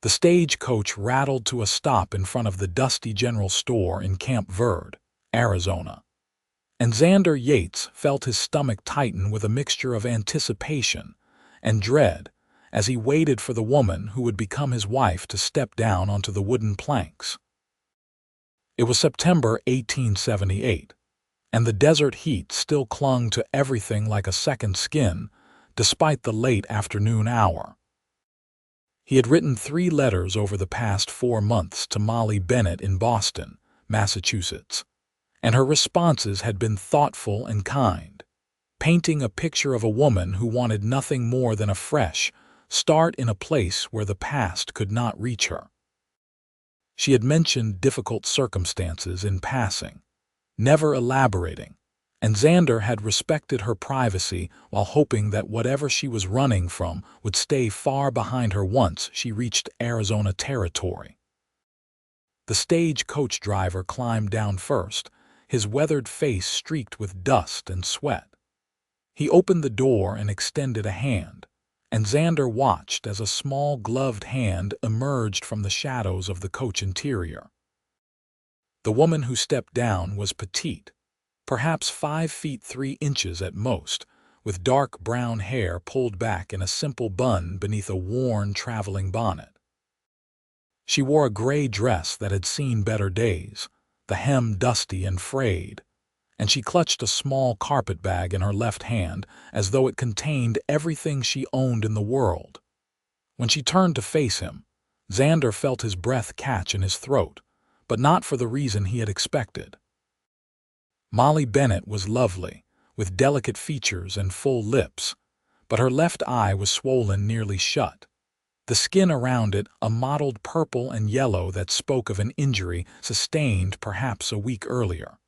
The stagecoach rattled to a stop in front of the dusty general store in Camp Verde, Arizona. And Xander Yates felt his stomach tighten with a mixture of anticipation and dread as he waited for the woman who would become his wife to step down onto the wooden planks. It was September 1878, and the desert heat still clung to everything like a second skin, despite the late afternoon hour. He had written 3 letters over the past 4 months to Molly Bennett in Boston, Massachusetts, and her responses had been thoughtful and kind, painting a picture of a woman who wanted nothing more than a fresh start in a place where the past could not reach her. She had mentioned difficult circumstances in passing, never elaborating, and Xander had respected her privacy while hoping that whatever she was running from would stay far behind her once she reached Arizona territory. The stagecoach driver climbed down first, his weathered face streaked with dust and sweat. He opened the door and extended a hand, and Xander watched as a small gloved hand emerged from the shadows of the coach interior. The woman who stepped down was petite, perhaps 5 feet 3 inches at most, with dark brown hair pulled back in a simple bun beneath a worn traveling bonnet. She wore a gray dress that had seen better days, the hem dusty and frayed, and she clutched a small carpet bag in her left hand as though it contained everything she owned in the world. When she turned to face him, Xander felt his breath catch in his throat, but not for the reason he had expected. Molly Bennett was lovely, with delicate features and full lips, but her left eye was swollen nearly shut, the skin around it a mottled purple and yellow that spoke of an injury sustained perhaps a week earlier.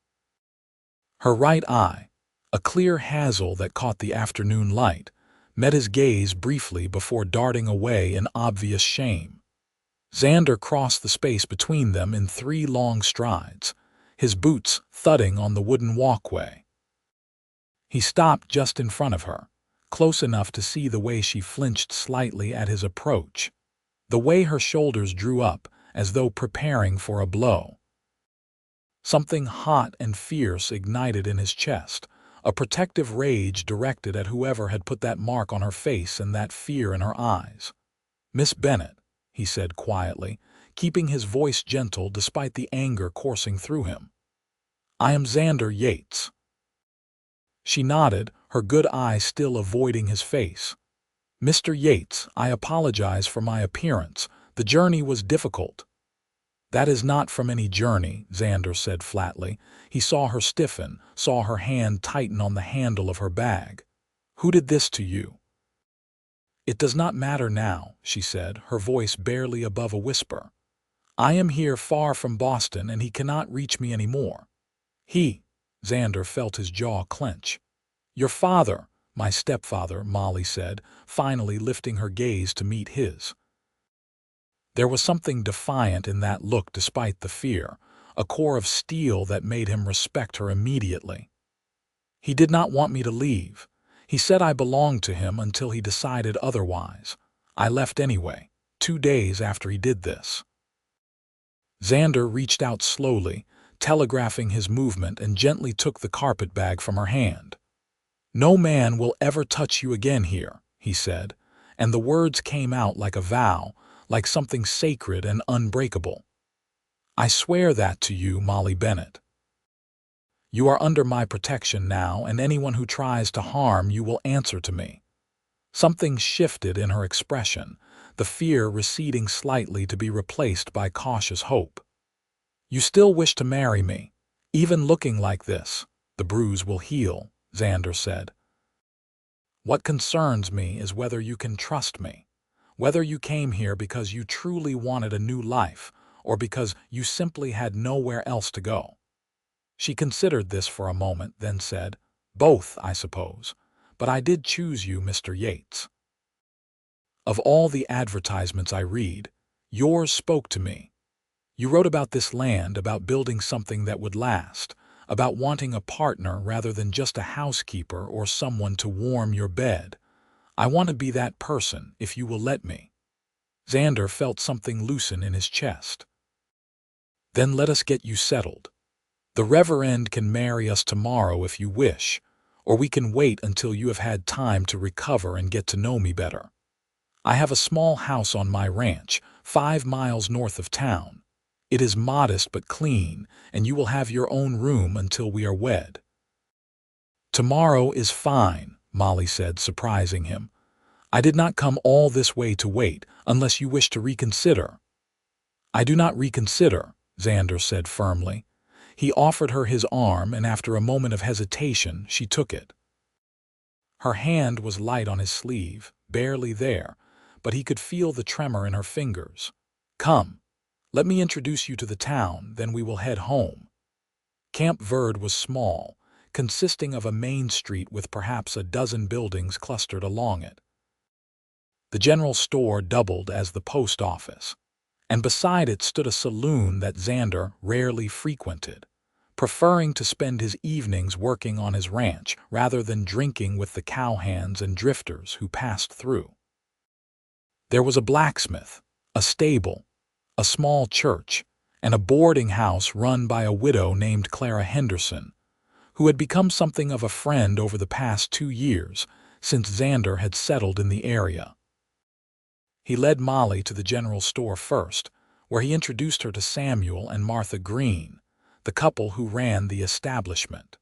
Her right eye, a clear hazel that caught the afternoon light, met his gaze briefly before darting away in obvious shame. Xander crossed the space between them in 3 long strides, his boots thudding on the wooden walkway. He stopped just in front of her, close enough to see the way she flinched slightly at his approach, the way her shoulders drew up as though preparing for a blow. Something hot and fierce ignited in his chest, a protective rage directed at whoever had put that mark on her face and that fear in her eyes. "Miss Bennett," he said quietly, keeping his voice gentle despite the anger coursing through him. "I am Xander Yates." She nodded, her good eye still avoiding his face. "Mr. Yates, I apologize for my appearance. The journey was difficult." "That is not from any journey," Xander said flatly. He saw her stiffen, saw her hand tighten on the handle of her bag. "Who did this to you?" "It does not matter now," she said, her voice barely above a whisper. "I am here far from Boston and he cannot reach me anymore." Xander felt his jaw clench. "Your father, my stepfather," Molly said, finally lifting her gaze to meet his. There was something defiant in that look despite the fear, a core of steel that made him respect her immediately. "He did not want me to leave. He said I belonged to him until he decided otherwise. I left anyway, 2 days after he did this." Xander reached out slowly, telegraphing his movement, and gently took the carpet bag from her hand. "No man will ever touch you again here," he said, and the words came out like a vow, like something sacred and unbreakable. "I swear that to you, Molly Bennett. You are under my protection now, and anyone who tries to harm you will answer to me." Something shifted in her expression, the fear receding slightly to be replaced by cautious hope. "You still wish to marry me, even looking like this. The bruise will heal," Xander said. "What concerns me is whether you can trust me, whether you came here because you truly wanted a new life or because you simply had nowhere else to go." She considered this for a moment, then said, "Both, I suppose, but I did choose you, Mr. Yates. Of all the advertisements I read, yours spoke to me. You wrote about this land, about building something that would last, about wanting a partner rather than just a housekeeper or someone to warm your bed. I want to be that person, if you will let me." Xander felt something loosen in his chest. "Then let us get you settled. The Reverend can marry us tomorrow if you wish, or we can wait until you have had time to recover and get to know me better. I have a small house on my ranch, 5 miles north of town. It is modest but clean, and you will have your own room until we are wed." "Tomorrow is fine," Molly said, surprising him. "I did not come all this way to wait, unless you wish to reconsider." "I do not reconsider," Xander said firmly. He offered her his arm, and after a moment of hesitation, she took it. Her hand was light on his sleeve, barely there, but he could feel the tremor in her fingers. "Come, let me introduce you to the town, then we will head home." Camp Verde was small, consisting of a main street with perhaps a dozen buildings clustered along it. The general store doubled as the post office, and beside it stood a saloon that Xander rarely frequented, preferring to spend his evenings working on his ranch rather than drinking with the cowhands and drifters who passed through. There was a blacksmith, a stable, a small church, and a boarding house run by a widow named Clara Henderson, who had become something of a friend over the past 2 years since Xander had settled in the area. He led Molly to the general store first, where he introduced her to Samuel and Martha Green, the couple who ran the establishment.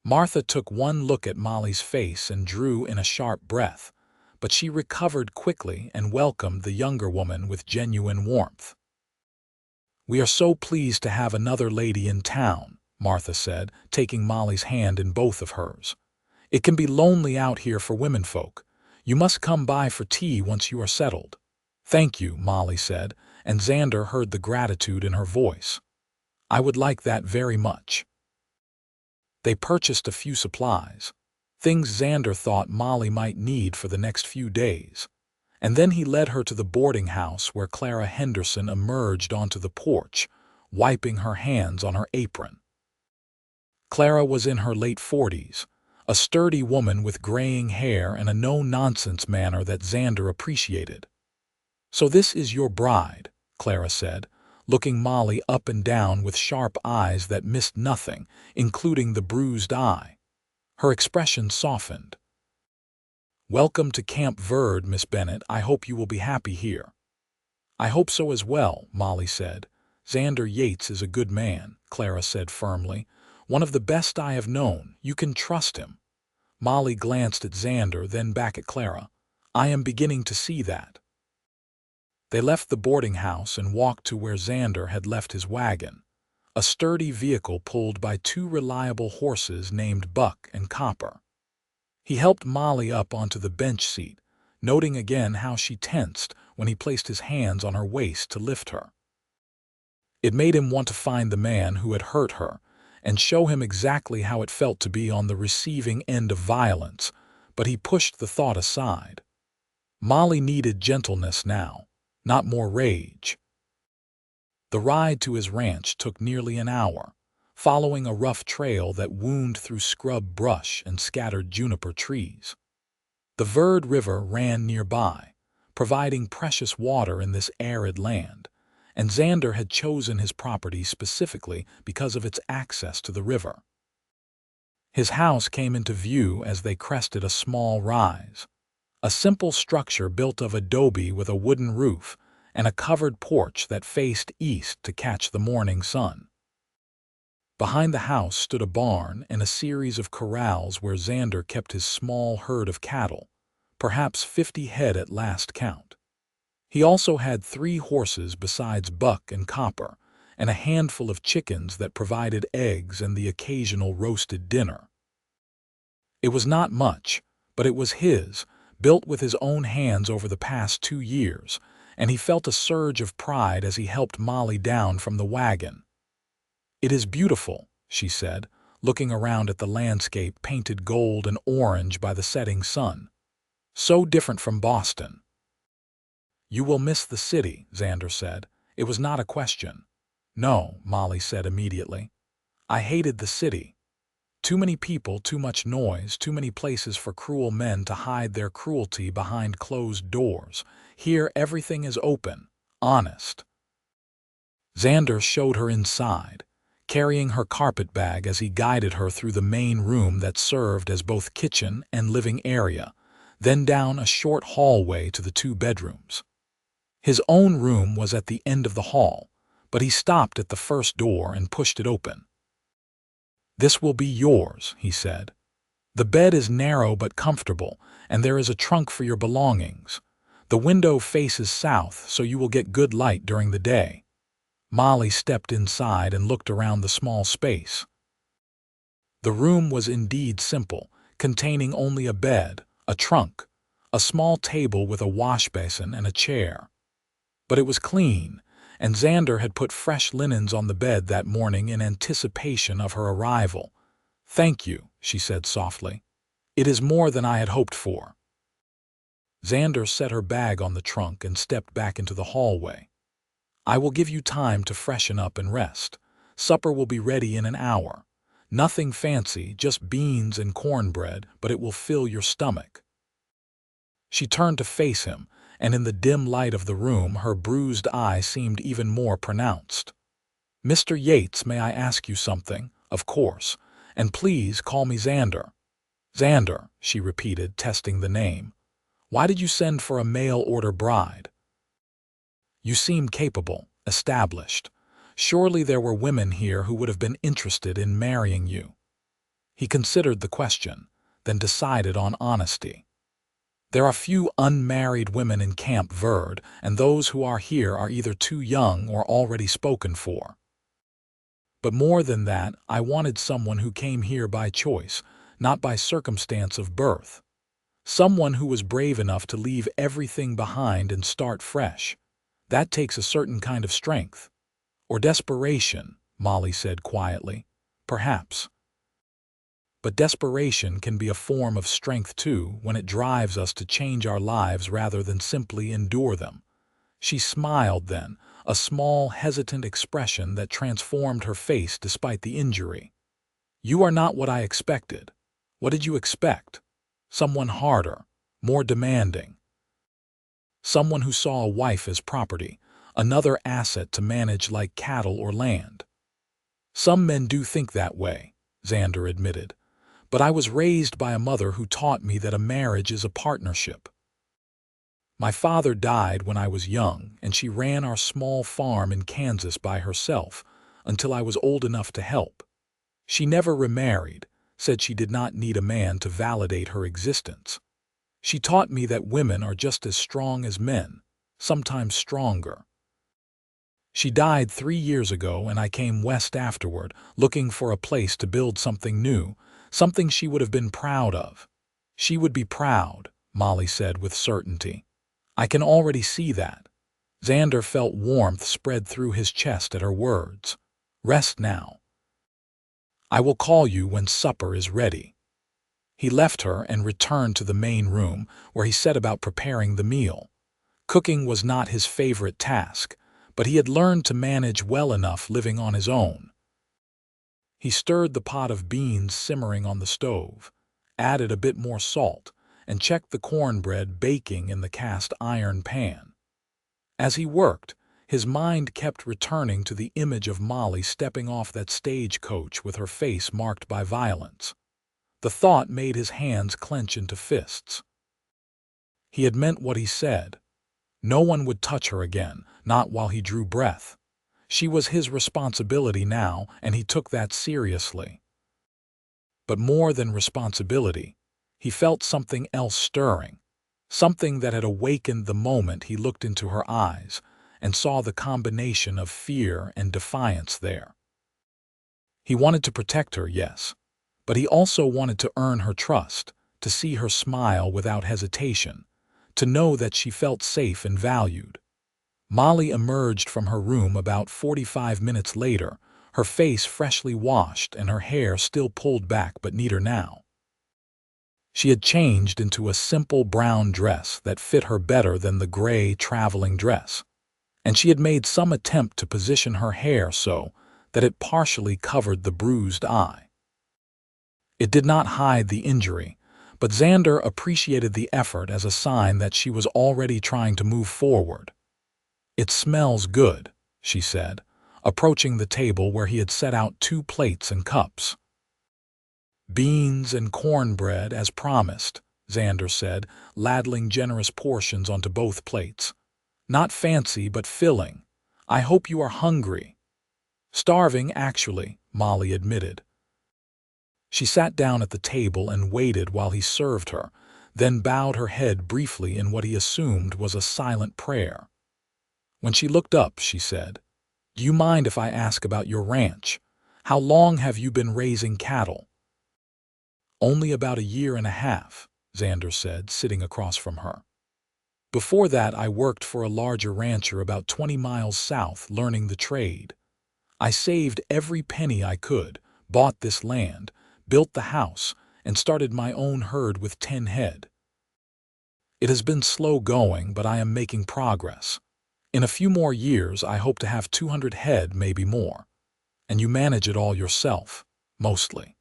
Martha took one look at Molly's face and drew in a sharp breath, but she recovered quickly and welcomed the younger woman with genuine warmth. "We are so pleased to have another lady in town," Martha said, taking Molly's hand in both of hers. "It can be lonely out here for womenfolk. You must come by for tea once you are settled." "Thank you," Molly said, and Xander heard the gratitude in her voice. "I would like that very much." They purchased a few supplies, things Xander thought Molly might need for the next few days, and then he led her to the boarding house where Clara Henderson emerged onto the porch, wiping her hands on her apron. Clara was in her late 40s, a sturdy woman with graying hair and a no-nonsense manner that Xander appreciated. "So this is your bride," Clara said, looking Molly up and down with sharp eyes that missed nothing, including the bruised eye. Her expression softened. "Welcome to Camp Verde, Miss Bennett. I hope you will be happy here." "I hope so as well," Molly said. "Xander Yates is a good man," Clara said firmly. "One of the best I have known. You can trust him." Molly glanced at Xander, then back at Clara. "I am beginning to see that." They left the boarding house and walked to where Xander had left his wagon, a sturdy vehicle pulled by 2 reliable horses named Buck and Copper. He helped Molly up onto the bench seat, noting again how she tensed when he placed his hands on her waist to lift her. It made him want to find the man who had hurt her and show him exactly how it felt to be on the receiving end of violence, but he pushed the thought aside. Molly needed gentleness now, not more rage. The ride to his ranch took nearly an hour, following a rough trail that wound through scrub brush and scattered juniper trees. The Verde River ran nearby, providing precious water in this arid land, and Xander had chosen his property specifically because of its access to the river. His house came into view as they crested a small rise, a simple structure built of adobe with a wooden roof and a covered porch that faced east to catch the morning sun. Behind the house stood a barn and a series of corrals where Xander kept his small herd of cattle, perhaps 50 head at last count. He also had 3 horses besides Buck and Copper, and a handful of chickens that provided eggs and the occasional roasted dinner. It was not much, but it was his, built with his own hands over the past 2 years, and he felt a surge of pride as he helped Molly down from the wagon. "It is beautiful," she said, looking around at the landscape painted gold and orange by the setting sun. "So different from Boston." "You will miss the city," Xander said. It was not a question. "No," Molly said immediately. "I hated the city. Too many people, too much noise, too many places for cruel men to hide their cruelty behind closed doors. Here everything is open, honest. Xander showed her inside, carrying her carpet bag as he guided her through the main room that served as both kitchen and living area, then down a short hallway to the 2 bedrooms. His own room was at the end of the hall, but he stopped at the first door and pushed it open. "This will be yours," he said. "The bed is narrow but comfortable, and there is a trunk for your belongings. The window faces south, so you will get good light during the day." Molly stepped inside and looked around the small space. The room was indeed simple, containing only a bed, a trunk, a small table with a wash basin and a chair. But it was clean, and Xander had put fresh linens on the bed that morning in anticipation of her arrival. "Thank you," she said softly. "It is more than I had hoped for." Xander set her bag on the trunk and stepped back into the hallway. "I will give you time to freshen up and rest. Supper will be ready in an hour. Nothing fancy, just beans and cornbread, but it will fill your stomach." She turned to face him, and in the dim light of the room her bruised eye seemed even more pronounced. "Mr. Yates, may I ask you something?" "Of course. And please call me Xander." "Xander," she repeated, testing the name. "Why did you send for a mail-order bride? You seem capable, established. Surely there were women here who would have been interested in marrying you." He considered the question, then decided on honesty. "There are few unmarried women in Camp Verde, and those who are here are either too young or already spoken for. But more than that, I wanted someone who came here by choice, not by circumstance of birth. Someone who was brave enough to leave everything behind and start fresh. That takes a certain kind of strength." "Or desperation," Molly said quietly. "Perhaps. But desperation can be a form of strength too, when it drives us to change our lives rather than simply endure them." She smiled then, a small, hesitant expression that transformed her face despite the injury. "You are not what I expected." "What did you expect?" "Someone harder, more demanding. Someone who saw a wife as property, another asset to manage like cattle or land." "Some men do think that way," Xander admitted. "But I was raised by a mother who taught me that a marriage is a partnership. My father died when I was young, and she ran our small farm in Kansas by herself until I was old enough to help. She never remarried, said she did not need a man to validate her existence. She taught me that women are just as strong as men, sometimes stronger. She died 3 years ago, and I came west afterward, looking for a place to build something new, something she would have been proud of." "She would be proud," Molly said with certainty. "I can already see that." Xander felt warmth spread through his chest at her words. "Rest now. I will call you when supper is ready." He left her and returned to the main room, where he set about preparing the meal. Cooking was not his favorite task, but he had learned to manage well enough living on his own. He stirred the pot of beans simmering on the stove, added a bit more salt, and checked the cornbread baking in the cast iron pan. As he worked, his mind kept returning to the image of Molly stepping off that stagecoach with her face marked by violence. The thought made his hands clench into fists. He had meant what he said. No one would touch her again, not while he drew breath. She was his responsibility now, and he took that seriously. But more than responsibility, he felt something else stirring, something that had awakened the moment he looked into her eyes and saw the combination of fear and defiance there. He wanted to protect her, yes, but he also wanted to earn her trust, to see her smile without hesitation, to know that she felt safe and valued. Molly emerged from her room about 45 minutes later, her face freshly washed and her hair still pulled back but neater now. She had changed into a simple brown dress that fit her better than the gray traveling dress, and she had made some attempt to position her hair so that it partially covered the bruised eye. It did not hide the injury, But Xander appreciated the effort as a sign that she was already trying to move forward. "It smells good," she said, approaching the table where he had set out 2 plates and cups. "Beans and cornbread, as promised," Xander said, ladling generous portions onto both plates. "Not fancy, but filling. I hope you are hungry." "Starving, actually," Molly admitted. She sat down at the table and waited while he served her, then bowed her head briefly in what he assumed was a silent prayer. When she looked up, she said, "Do you mind if I ask about your ranch? How long have you been raising cattle?" "Only about 1.5 years," Xander said, sitting across from her. "Before that, I worked for a larger rancher about 20 miles south, learning the trade. I saved every penny I could, bought this land, built the house, and started my own herd with 10 head. It has been slow going, but I am making progress. In a few more years, I hope to have 200 head, maybe more. And you manage it all yourself, mostly.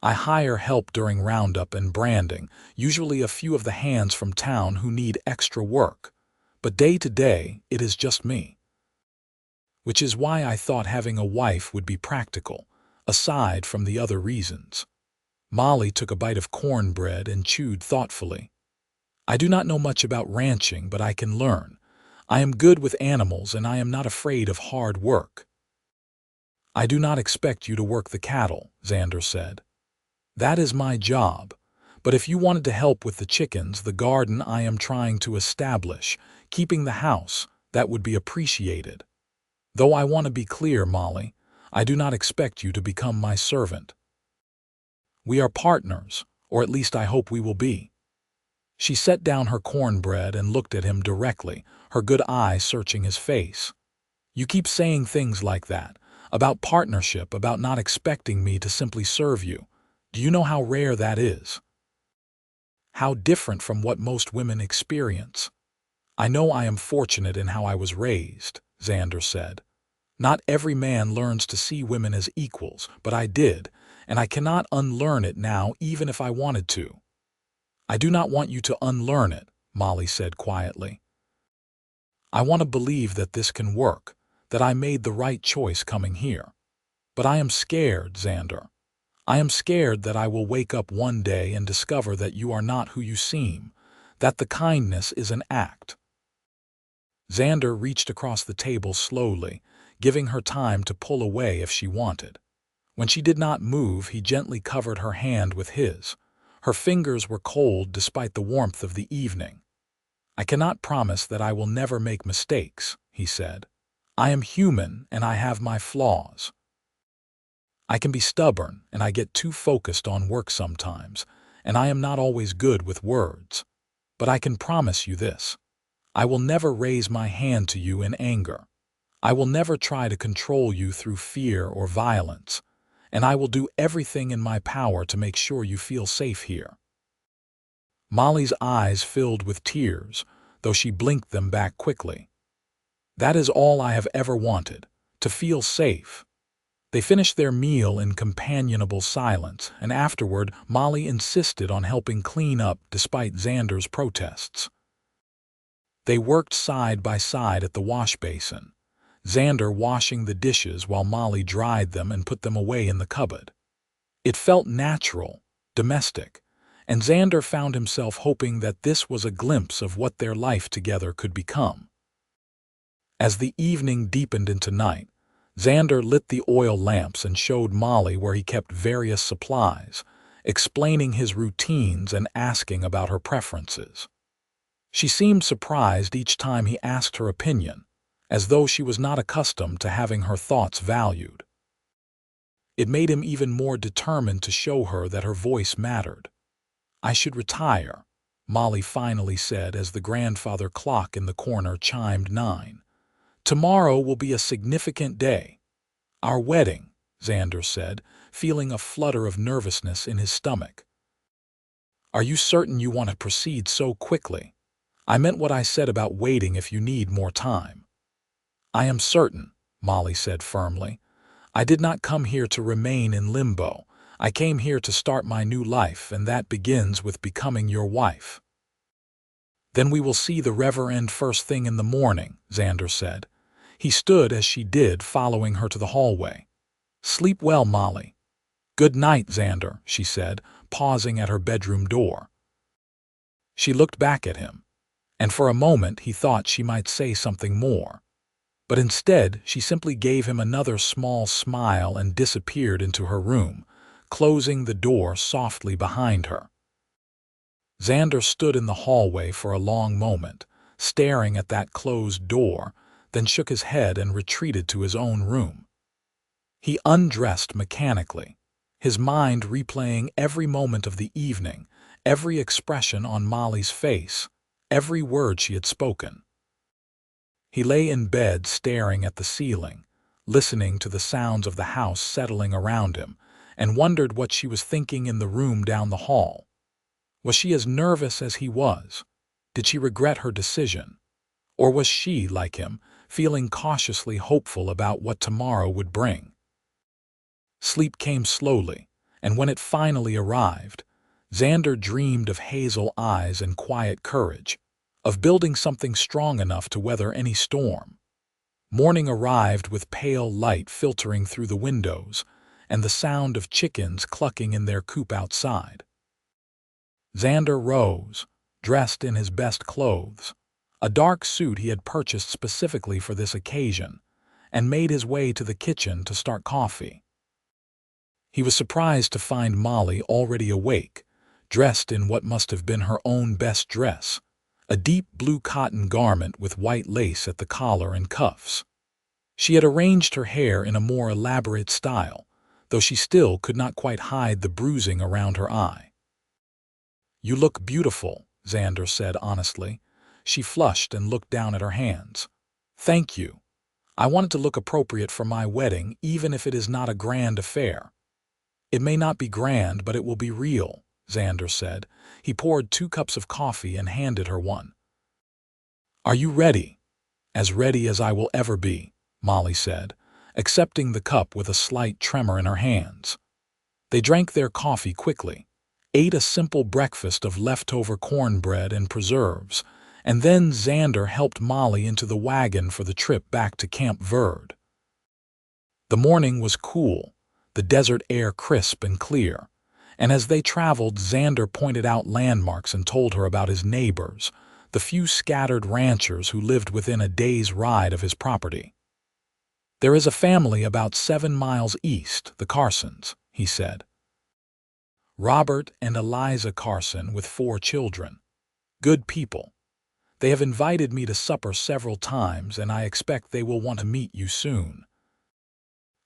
I hire help during roundup and branding, usually a few of the hands from town who need extra work. But day to day, it is just me. Which is why I thought having a wife would be practical, aside from the other reasons." Molly took a bite of cornbread and chewed thoughtfully. "I do not know much about ranching, but I can learn. I am good with animals and I am not afraid of hard work." "I do not expect you to work the cattle," Xander said. "That is my job. But if you wanted to help with the chickens, the garden I am trying to establish, keeping the house, that would be appreciated. Though I want to be clear, Molly, I do not expect you to become my servant. We are partners, or at least I hope we will be." She set down her cornbread and looked at him directly, her good eye searching his face. "You keep saying things like that, about partnership, about not expecting me to simply serve you. Do you know how rare that is? How different from what most women experience?" "I know I am fortunate in how I was raised," Xander said. "Not every man learns to see women as equals, but I did, and I cannot unlearn it now even if I wanted to." "I do not want you to unlearn it," Molly said quietly. "I want to believe that this can work, that I made the right choice coming here. But I am scared, Xander. I am scared that I will wake up one day and discover that you are not who you seem, that the kindness is an act." Xander reached across the table slowly, giving her time to pull away if she wanted. When she did not move, he gently covered her hand with his. Her fingers were cold despite the warmth of the evening. "I cannot promise that I will never make mistakes," he said. "I am human and I have my flaws. I can be stubborn and I get too focused on work sometimes, and I am not always good with words. But I can promise you this. I will never raise my hand to you in anger. I will never try to control you through fear or violence, and I will do everything in my power to make sure you feel safe here." Molly's eyes filled with tears, though she blinked them back quickly. "That is all I have ever wanted, to feel safe." They finished their meal in companionable silence, and afterward Molly insisted on helping clean up despite Xander's protests. They worked side by side at the wash basin, Xander washing the dishes while Molly dried them and put them away in the cupboard. It felt natural, domestic, and Xander found himself hoping that this was a glimpse of what their life together could become. As the evening deepened into night, Xander lit the oil lamps and showed Molly where he kept various supplies, explaining his routines and asking about her preferences. She seemed surprised each time he asked her opinion, as though she was not accustomed to having her thoughts valued. It made him even more determined to show her that her voice mattered. "I should retire," Molly finally said as the grandfather clock in the corner chimed 9. "Tomorrow will be a significant day. Our wedding," Xander said, feeling a flutter of nervousness in his stomach. "Are you certain you want to proceed so quickly? I meant what I said about waiting if you need more time." "I am certain," Molly said firmly. "I did not come here to remain in limbo. I came here to start my new life, and that begins with becoming your wife." "Then we will see the Reverend first thing in the morning," Xander said. He stood as she did, following her to the hallway. "Sleep well, Molly." "Good night, Xander," she said, pausing at her bedroom door. She looked back at him, and for a moment he thought she might say something more. But instead, she simply gave him another small smile and disappeared into her room, closing the door softly behind her. Xander stood in the hallway for a long moment, staring at that closed door, then shook his head and retreated to his own room. He undressed mechanically, his mind replaying every moment of the evening, every expression on Molly's face, every word she had spoken. He lay in bed staring at the ceiling, listening to the sounds of the house settling around him, and wondered what she was thinking in the room down the hall. Was she as nervous as he was? Did she regret her decision? Or was she, like him, feeling cautiously hopeful about what tomorrow would bring? Sleep came slowly, and when it finally arrived, Xander dreamed of hazel eyes and quiet courage, of building something strong enough to weather any storm. Morning arrived with pale light filtering through the windows, and the sound of chickens clucking in their coop outside. Xander rose, dressed in his best clothes, a dark suit he had purchased specifically for this occasion, and made his way to the kitchen to start coffee. He was surprised to find Molly already awake, dressed in what must have been her own best dress, a deep blue cotton garment with white lace at the collar and cuffs. She had arranged her hair in a more elaborate style, though she still could not quite hide the bruising around her eye. "You look beautiful," Xander said honestly. She flushed and looked down at her hands. "Thank you. I wanted to look appropriate for my wedding, even if it is not a grand affair." "It may not be grand, but it will be real," Xander said. He poured 2 cups of coffee and handed her one. "Are you ready?" "As ready as I will ever be," Molly said, accepting the cup with a slight tremor in her hands. They drank their coffee quickly, ate a simple breakfast of leftover cornbread and preserves, and then Xander helped Molly into the wagon for the trip back to Camp Verde. The morning was cool, the desert air crisp and clear, and as they traveled, Xander pointed out landmarks and told her about his neighbors, the few scattered ranchers who lived within a day's ride of his property. "There is a family about 7 miles east, the Carsons," he said. "Robert and Eliza Carson with 4 children. Good people. They have invited me to supper several times, and I expect they will want to meet you soon.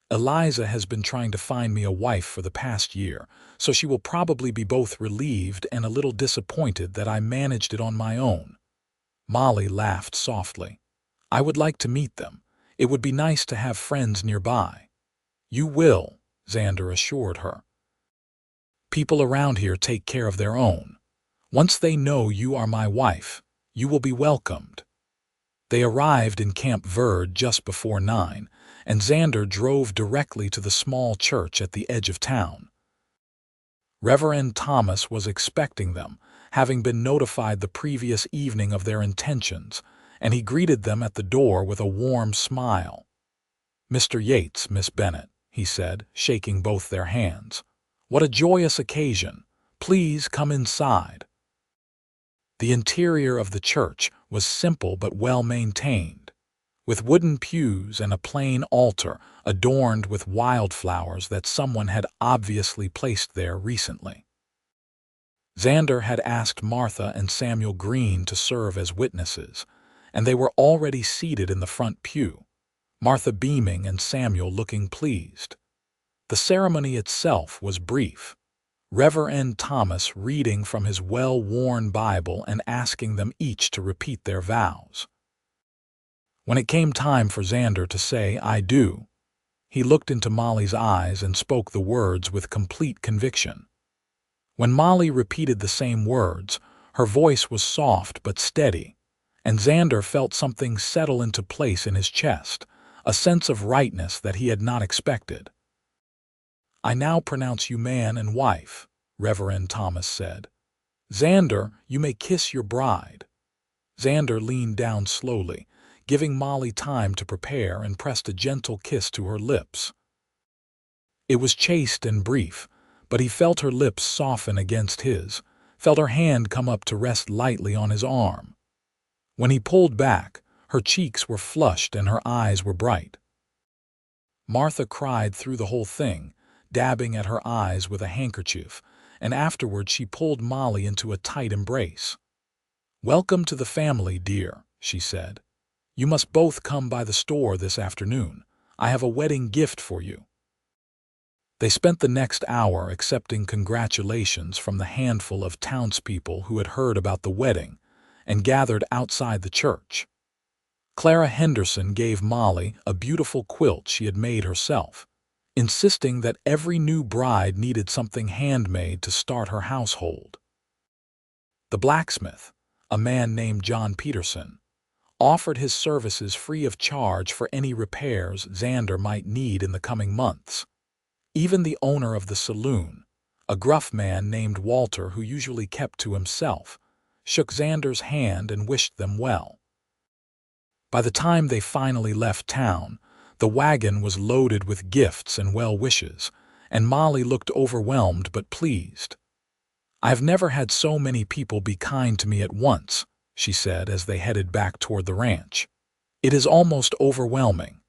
Eliza has been trying to find me a wife for the past year, so she will probably be both relieved and a little disappointed that I managed it on my own." Molly laughed softly. "I would like to meet them. It would be nice to have friends nearby." "You will," Xander assured her. "People around here take care of their own. Once they know you are my wife, you will be welcomed." They arrived in Camp Verde just before 9, and Xander drove directly to the small church at the edge of town. Reverend Thomas was expecting them, having been notified the previous evening of their intentions, and he greeted them at the door with a warm smile. "Mr. Yates, Miss Bennett," he said, shaking both their hands. "What a joyous occasion. Please come inside." The interior of the church was simple but well-maintained, with wooden pews and a plain altar adorned with wildflowers that someone had obviously placed there recently. Xander had asked Martha and Samuel Green to serve as witnesses, and they were already seated in the front pew, Martha beaming and Samuel looking pleased. The ceremony itself was brief, Reverend Thomas reading from his well-worn Bible and asking them each to repeat their vows. When it came time for Xander to say, "I do," he looked into Molly's eyes and spoke the words with complete conviction. When Molly repeated the same words, her voice was soft but steady, and Xander felt something settle into place in his chest, a sense of rightness that he had not expected. I now pronounce you man and wife, Reverend Thomas said. Xander, you may kiss your bride. Xander leaned down slowly, giving Molly time to prepare, and pressed a gentle kiss to her lips. It was chaste and brief, but he felt her lips soften against his, felt her hand come up to rest lightly on his arm. When he pulled back, her cheeks were flushed and her eyes were bright. Martha cried through the whole thing, dabbing at her eyes with a handkerchief, and afterward she pulled Molly into a tight embrace. "Welcome to the family, dear," she said. "You must both come by the store this afternoon. I have a wedding gift for you." They spent the next hour accepting congratulations from the handful of townspeople who had heard about the wedding and gathered outside the church. Clara Henderson gave Molly a beautiful quilt she had made herself, insisting that every new bride needed something handmade to start her household. The blacksmith, a man named John Peterson, offered his services free of charge for any repairs Xander might need in the coming months. Even the owner of the saloon, a gruff man named Walter who usually kept to himself, shook Xander's hand and wished them well. By the time they finally left town, the wagon was loaded with gifts and well wishes, and Molly looked overwhelmed but pleased. "I've never had so many people be kind to me at once," she said as they headed back toward the ranch. "It is almost overwhelming."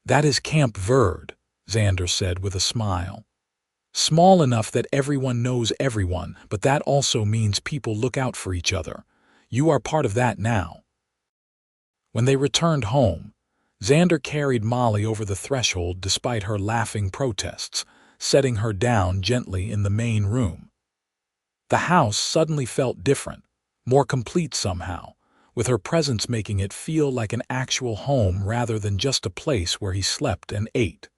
"That is Camp Verde," Xander said with a smile. "Small enough that everyone knows everyone, but that also means people look out for each other. You are part of that now." When they returned home, Xander carried Molly over the threshold despite her laughing protests, setting her down gently in the main room. The house suddenly felt different, more complete somehow, with her presence making it feel like an actual home rather than just a place where he slept and ate.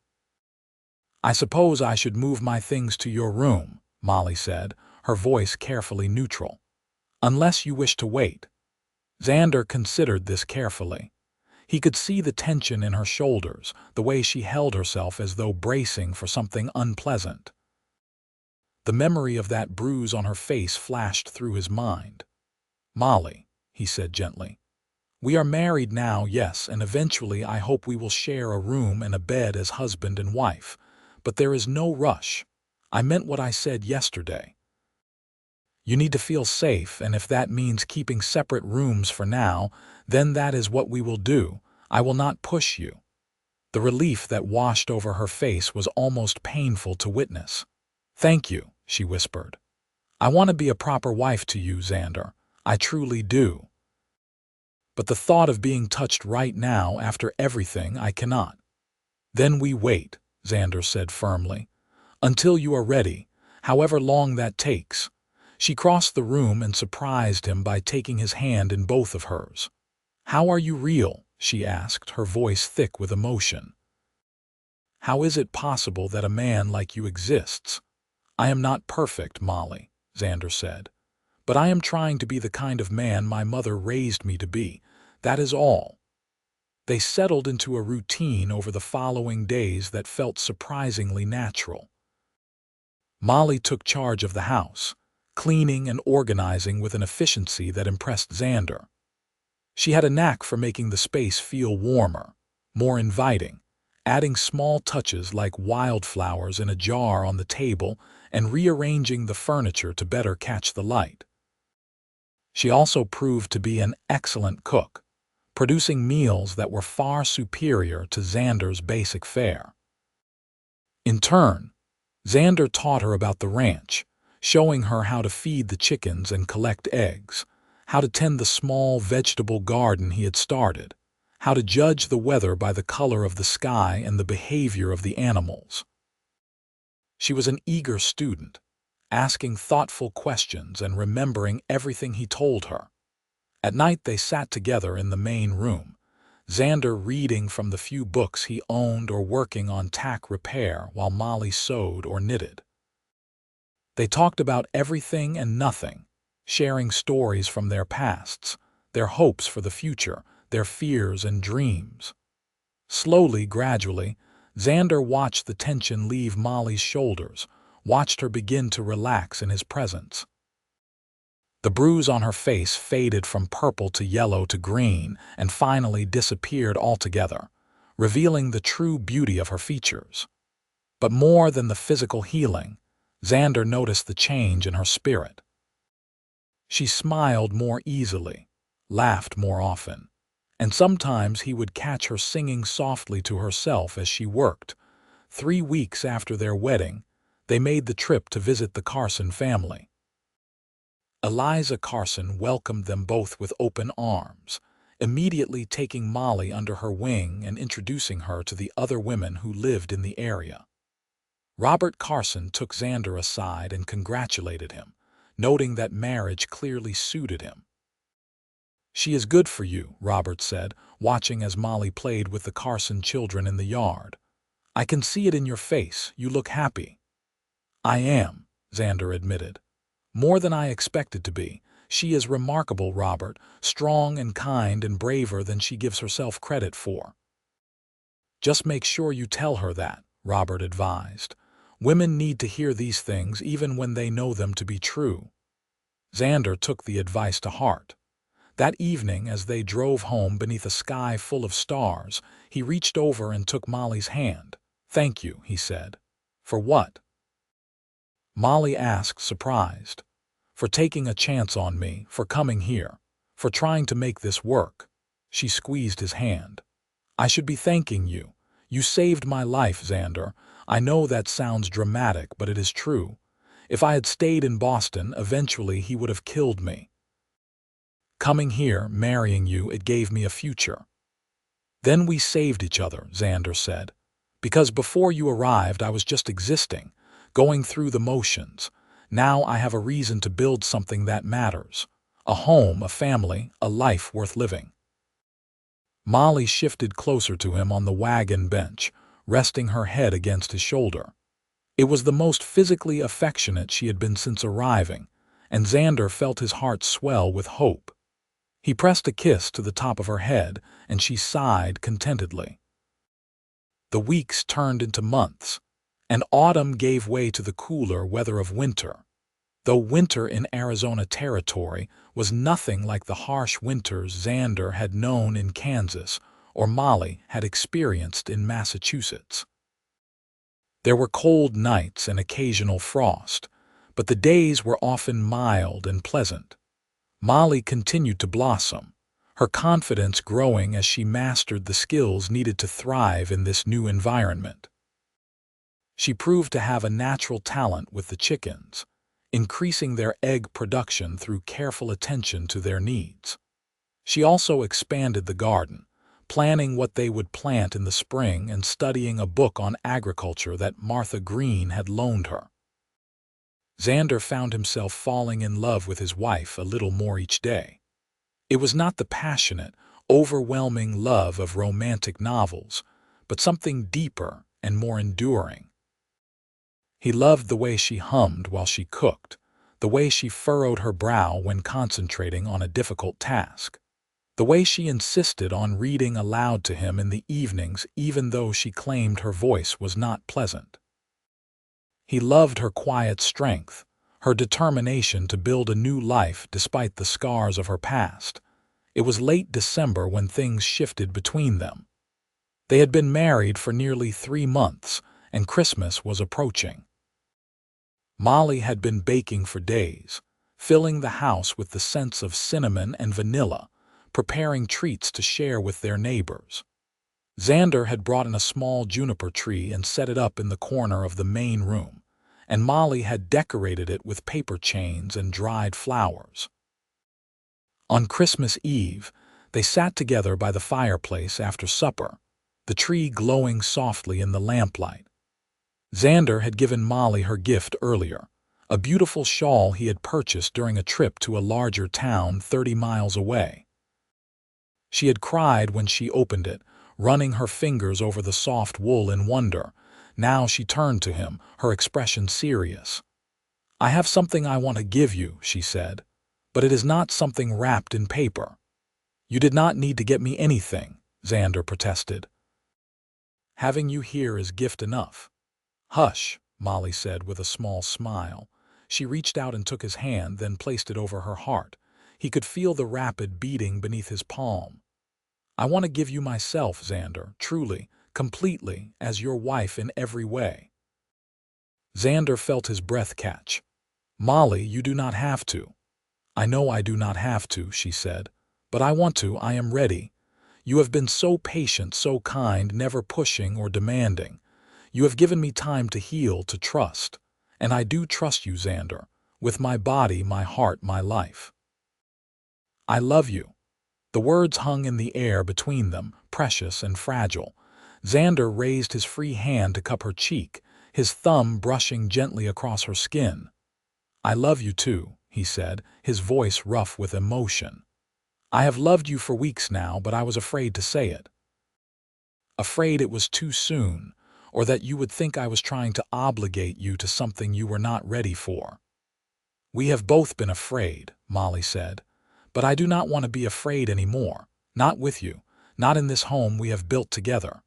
"I suppose I should move my things to your room," Molly said, her voice carefully neutral. "Unless you wish to wait." Xander considered this carefully. He could see the tension in her shoulders, the way she held herself as though bracing for something unpleasant. The memory of that bruise on her face flashed through his mind. "Molly," he said gently, "we are married now, yes, and eventually I hope we will share a room and a bed as husband and wife, but there is no rush. I meant what I said yesterday. You need to feel safe, and if that means keeping separate rooms for now, then that is what we will do. I will not push you." The relief that washed over her face was almost painful to witness. "Thank you," she whispered. "I want to be a proper wife to you, Xander. I truly do. But the thought of being touched right now after everything, I cannot." "Then we wait," Xander said firmly, "until you are ready, however long that takes." She crossed the room and surprised him by taking his hand in both of hers. "How are you real?" she asked, her voice thick with emotion. "How is it possible that a man like you exists?" "I am not perfect, Molly," Xander said, "but I am trying to be the kind of man my mother raised me to be. That is all." They settled into a routine over the following days that felt surprisingly natural. Molly took charge of the house, cleaning and organizing with an efficiency that impressed Xander. She had a knack for making the space feel warmer, more inviting, adding small touches like wildflowers in a jar on the table and rearranging the furniture to better catch the light. She also proved to be an excellent cook, producing meals that were far superior to Xander's basic fare. In turn, Xander taught her about the ranch, showing her how to feed the chickens and collect eggs, how to tend the small vegetable garden he had started, how to judge the weather by the color of the sky and the behavior of the animals. She was an eager student, asking thoughtful questions and remembering everything he told her. At night they sat together in the main room, Xander reading from the few books he owned or working on tack repair while Molly sewed or knitted. They talked about everything and nothing, sharing stories from their pasts, their hopes for the future, their fears and dreams. Slowly, gradually, Xander watched the tension leave Molly's shoulders, watched her begin to relax in his presence. The bruise on her face faded from purple to yellow to green and finally disappeared altogether, revealing the true beauty of her features. But more than the physical healing, Xander noticed the change in her spirit. She smiled more easily, laughed more often, and sometimes he would catch her singing softly to herself as she worked. 3 weeks after their wedding, they made the trip to visit the Carson family. Eliza Carson welcomed them both with open arms, immediately taking Molly under her wing and introducing her to the other women who lived in the area. Robert Carson took Xander aside and congratulated him, noting that marriage clearly suited him. "She is good for you," Robert said, watching as Molly played with the Carson children in the yard. "I can see it in your face. You look happy." "I am," Xander admitted. "More than I expected to be. She is remarkable, Robert, strong and kind and braver than she gives herself credit for." "Just make sure you tell her that," Robert advised. "Women need to hear these things even when they know them to be true." Xander took the advice to heart. That evening, as they drove home beneath a sky full of stars, he reached over and took Molly's hand. "Thank you," he said. "For what?" Molly asked, surprised. "For taking a chance on me, for coming here, for trying to make this work." She squeezed his hand. "I should be thanking you. You saved my life, Xander. I know that sounds dramatic, but it is true. If I had stayed in Boston, eventually he would have killed me. Coming here, marrying you, it gave me a future." "Then we saved each other," Xander said. "Because before you arrived, I was just existing, going through the motions. Now I have a reason to build something that matters. A home, a family, a life worth living." Molly shifted closer to him on the wagon bench, resting her head against his shoulder. It was the most physically affectionate she had been since arriving, and Xander felt his heart swell with hope. He pressed a kiss to the top of her head, and she sighed contentedly. The weeks turned into months, and autumn gave way to the cooler weather of winter. Though winter in Arizona territory was nothing like the harsh winters Xander had known in Kansas or Molly had experienced in Massachusetts. There were cold nights and occasional frost, but the days were often mild and pleasant. Molly continued to blossom, her confidence growing as she mastered the skills needed to thrive in this new environment. She proved to have a natural talent with the chickens, increasing their egg production through careful attention to their needs. She also expanded the garden, planning what they would plant in the spring and studying a book on agriculture that Martha Green had loaned her. Xander found himself falling in love with his wife a little more each day. It was not the passionate, overwhelming love of romantic novels, but something deeper and more enduring. He loved the way she hummed while she cooked, the way she furrowed her brow when concentrating on a difficult task, the way she insisted on reading aloud to him in the evenings even though she claimed her voice was not pleasant. He loved her quiet strength, her determination to build a new life despite the scars of her past. It was late December when things shifted between them. They had been married for nearly 3 months, and Christmas was approaching. Molly had been baking for days, filling the house with the scents of cinnamon and vanilla, preparing treats to share with their neighbors. Xander had brought in a small juniper tree and set it up in the corner of the main room, and Molly had decorated it with paper chains and dried flowers. On Christmas Eve, they sat together by the fireplace after supper, the tree glowing softly in the lamplight. Xander had given Molly her gift earlier, a beautiful shawl he had purchased during a trip to a larger town 30 miles away. She had cried when she opened it, running her fingers over the soft wool in wonder. Now she turned to him, her expression serious. "I have something I want to give you," she said, "but it is not something wrapped in paper." "You did not need to get me anything," Xander protested. Having you here is gift enough." "Hush," Molly said with a small smile. She reached out and took his hand, then placed it over her heart. He could feel the rapid beating beneath his palm. "I want to give you myself, Xander, truly, completely, as your wife in every way." Xander felt his breath catch. "Molly, you do not have to." "I know I do not have to," she said. "But I want to. I am ready. You have been so patient, so kind, never pushing or demanding. You have given me time to heal, to trust. And I do trust you, Xander, with my body, my heart, my life." "I love you." The words hung in the air between them, precious and fragile. Xander raised his free hand to cup her cheek, his thumb brushing gently across her skin. "I love you too," he said, his voice rough with emotion. "I have loved you for weeks now, but I was afraid to say it. Afraid it was too soon, or that you would think I was trying to obligate you to something you were not ready for." "We have both been afraid," Molly said. "But I do not want to be afraid anymore. Not with you. Not in this home we have built together."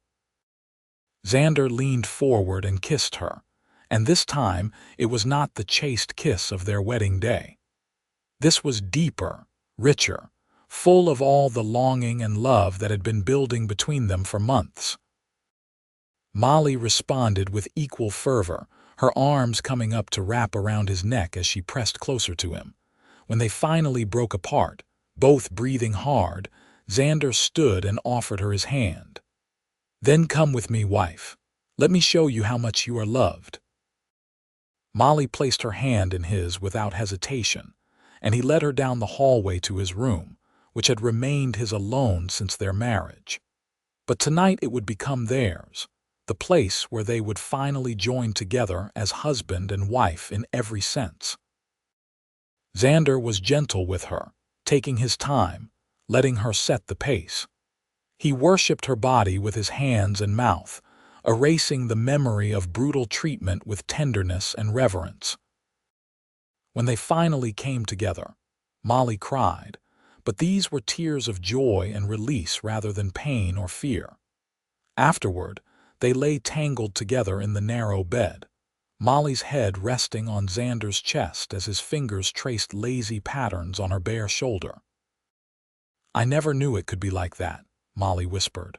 Xander leaned forward and kissed her, and this time it was not the chaste kiss of their wedding day. This was deeper, richer, full of all the longing and love that had been building between them for months. Molly responded with equal fervor, her arms coming up to wrap around his neck as she pressed closer to him. When they finally broke apart, both breathing hard, Xander stood and offered her his hand. "Then come with me, wife. Let me show you how much you are loved." Molly placed her hand in his without hesitation, and he led her down the hallway to his room, which had remained his alone since their marriage. But tonight it would become theirs, the place where they would finally join together as husband and wife in every sense. Xander was gentle with her, taking his time, letting her set the pace. He worshipped her body with his hands and mouth, erasing the memory of brutal treatment with tenderness and reverence. When they finally came together, Molly cried, but these were tears of joy and release rather than pain or fear. Afterward, they lay tangled together in the narrow bed, Molly's head resting on Xander's chest as his fingers traced lazy patterns on her bare shoulder. "I never knew it could be like that," Molly whispered.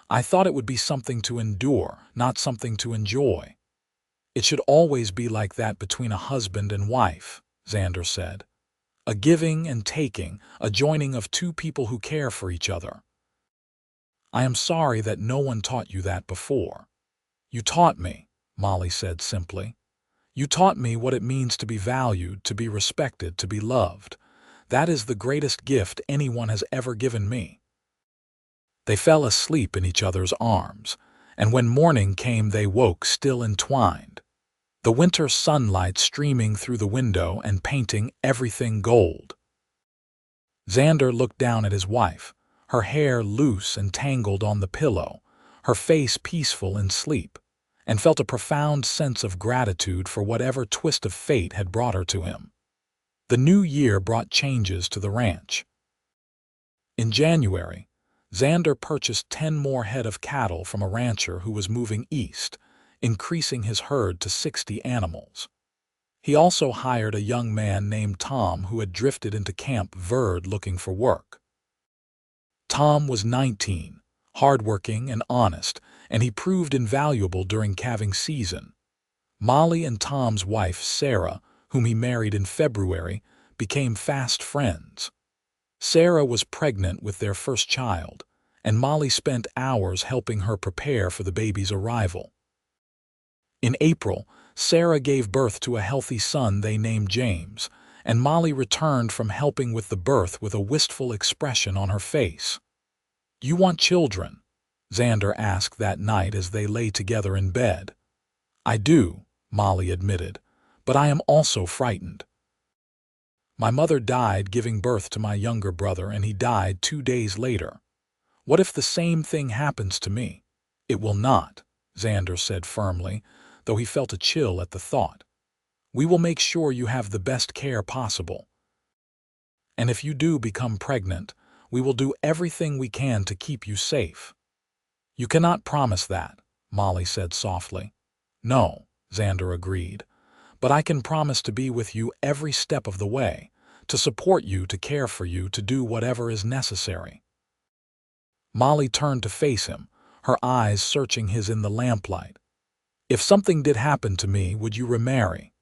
"I thought it would be something to endure, not something to enjoy." "It should always be like that between a husband and wife," Xander said. "A giving and taking, a joining of two people who care for each other." "I am sorry that no one taught you that before." "You taught me," Molly said simply. "You taught me what it means to be valued, to be respected, to be loved. That is the greatest gift anyone has ever given me." They fell asleep in each other's arms, and when morning came they woke still entwined, the winter sunlight streaming through the window and painting everything gold. Xander looked down at his wife, her hair loose and tangled on the pillow, her face peaceful in sleep, and felt a profound sense of gratitude for whatever twist of fate had brought her to him. The new year brought changes to the ranch. In January, Xander purchased 10 more head of cattle from a rancher who was moving east, increasing his herd to 60 animals. He also hired a young man named Tom who had drifted into Camp Verde looking for work. Tom was 19, hardworking and honest, and he proved invaluable during calving season. Molly and Tom's wife, Sarah, whom he married in February, became fast friends. Sarah was pregnant with their first child, and Molly spent hours helping her prepare for the baby's arrival. In April, Sarah gave birth to a healthy son they named James, and Molly returned from helping with the birth with a wistful expression on her face. "You want children?" Xander asked that night as they lay together in bed. "I do," Molly admitted, "but I am also frightened. My mother died giving birth to my younger brother, and he died 2 days later. What if the same thing happens to me?" "It will not," Xander said firmly, though he felt a chill at the thought. "We will make sure you have the best care possible. And if you do become pregnant, we will do everything we can to keep you safe." "You cannot promise that," Molly said softly. No, Xander agreed. But I can promise to be with you every step of the way, to support you, to care for you, to do whatever is necessary. Molly turned to face him, her eyes searching his in the lamplight. If something did happen to me, would you remarry?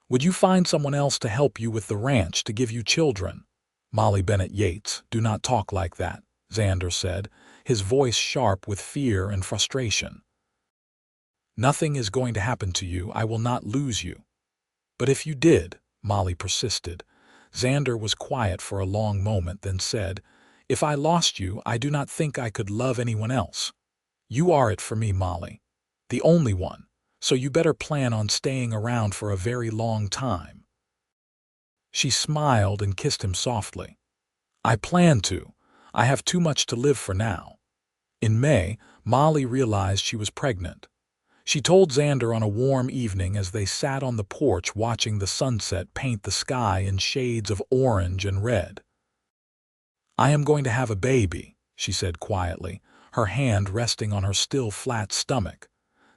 Would you find someone else to help you with the ranch, to give you children? Molly Bennett Yates, do not talk like that, Xander said, his voice sharp with fear and frustration. Nothing is going to happen to you. I will not lose you. But if you did, Molly persisted. Xander was quiet for a long moment, then said, if I lost you, I do not think I could love anyone else. You are it for me, Molly. The only one. So you better plan on staying around for a very long time. She smiled and kissed him softly. I plan to. I have too much to live for now. In May, Molly realized she was pregnant. She told Xander on a warm evening as they sat on the porch watching the sunset paint the sky in shades of orange and red. I am going to have a baby, she said quietly, her hand resting on her still flat stomach.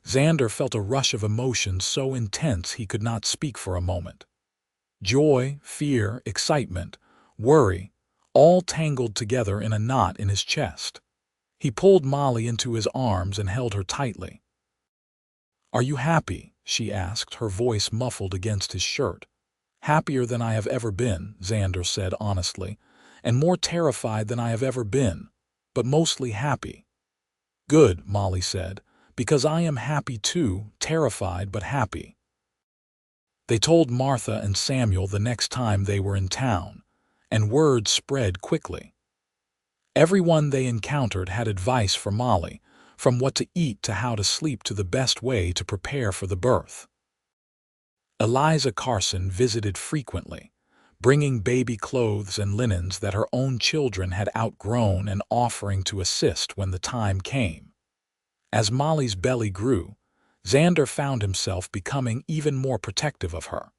Xander felt a rush of emotion so intense he could not speak for a moment. Joy, fear, excitement, worry, all tangled together in a knot in his chest. He pulled Molly into his arms and held her tightly. Are you happy? She asked, her voice muffled against his shirt. Happier than I have ever been, Xander said honestly, and more terrified than I have ever been, but mostly happy. Good, Molly said, because I am happy too, terrified but happy. They told Martha and Samuel the next time they were in town, and word spread quickly. Everyone they encountered had advice for Molly, from what to eat to how to sleep to the best way to prepare for the birth. Eliza Carson visited frequently, bringing baby clothes and linens that her own children had outgrown and offering to assist when the time came. As Molly's belly grew, Xander found himself becoming even more protective of her.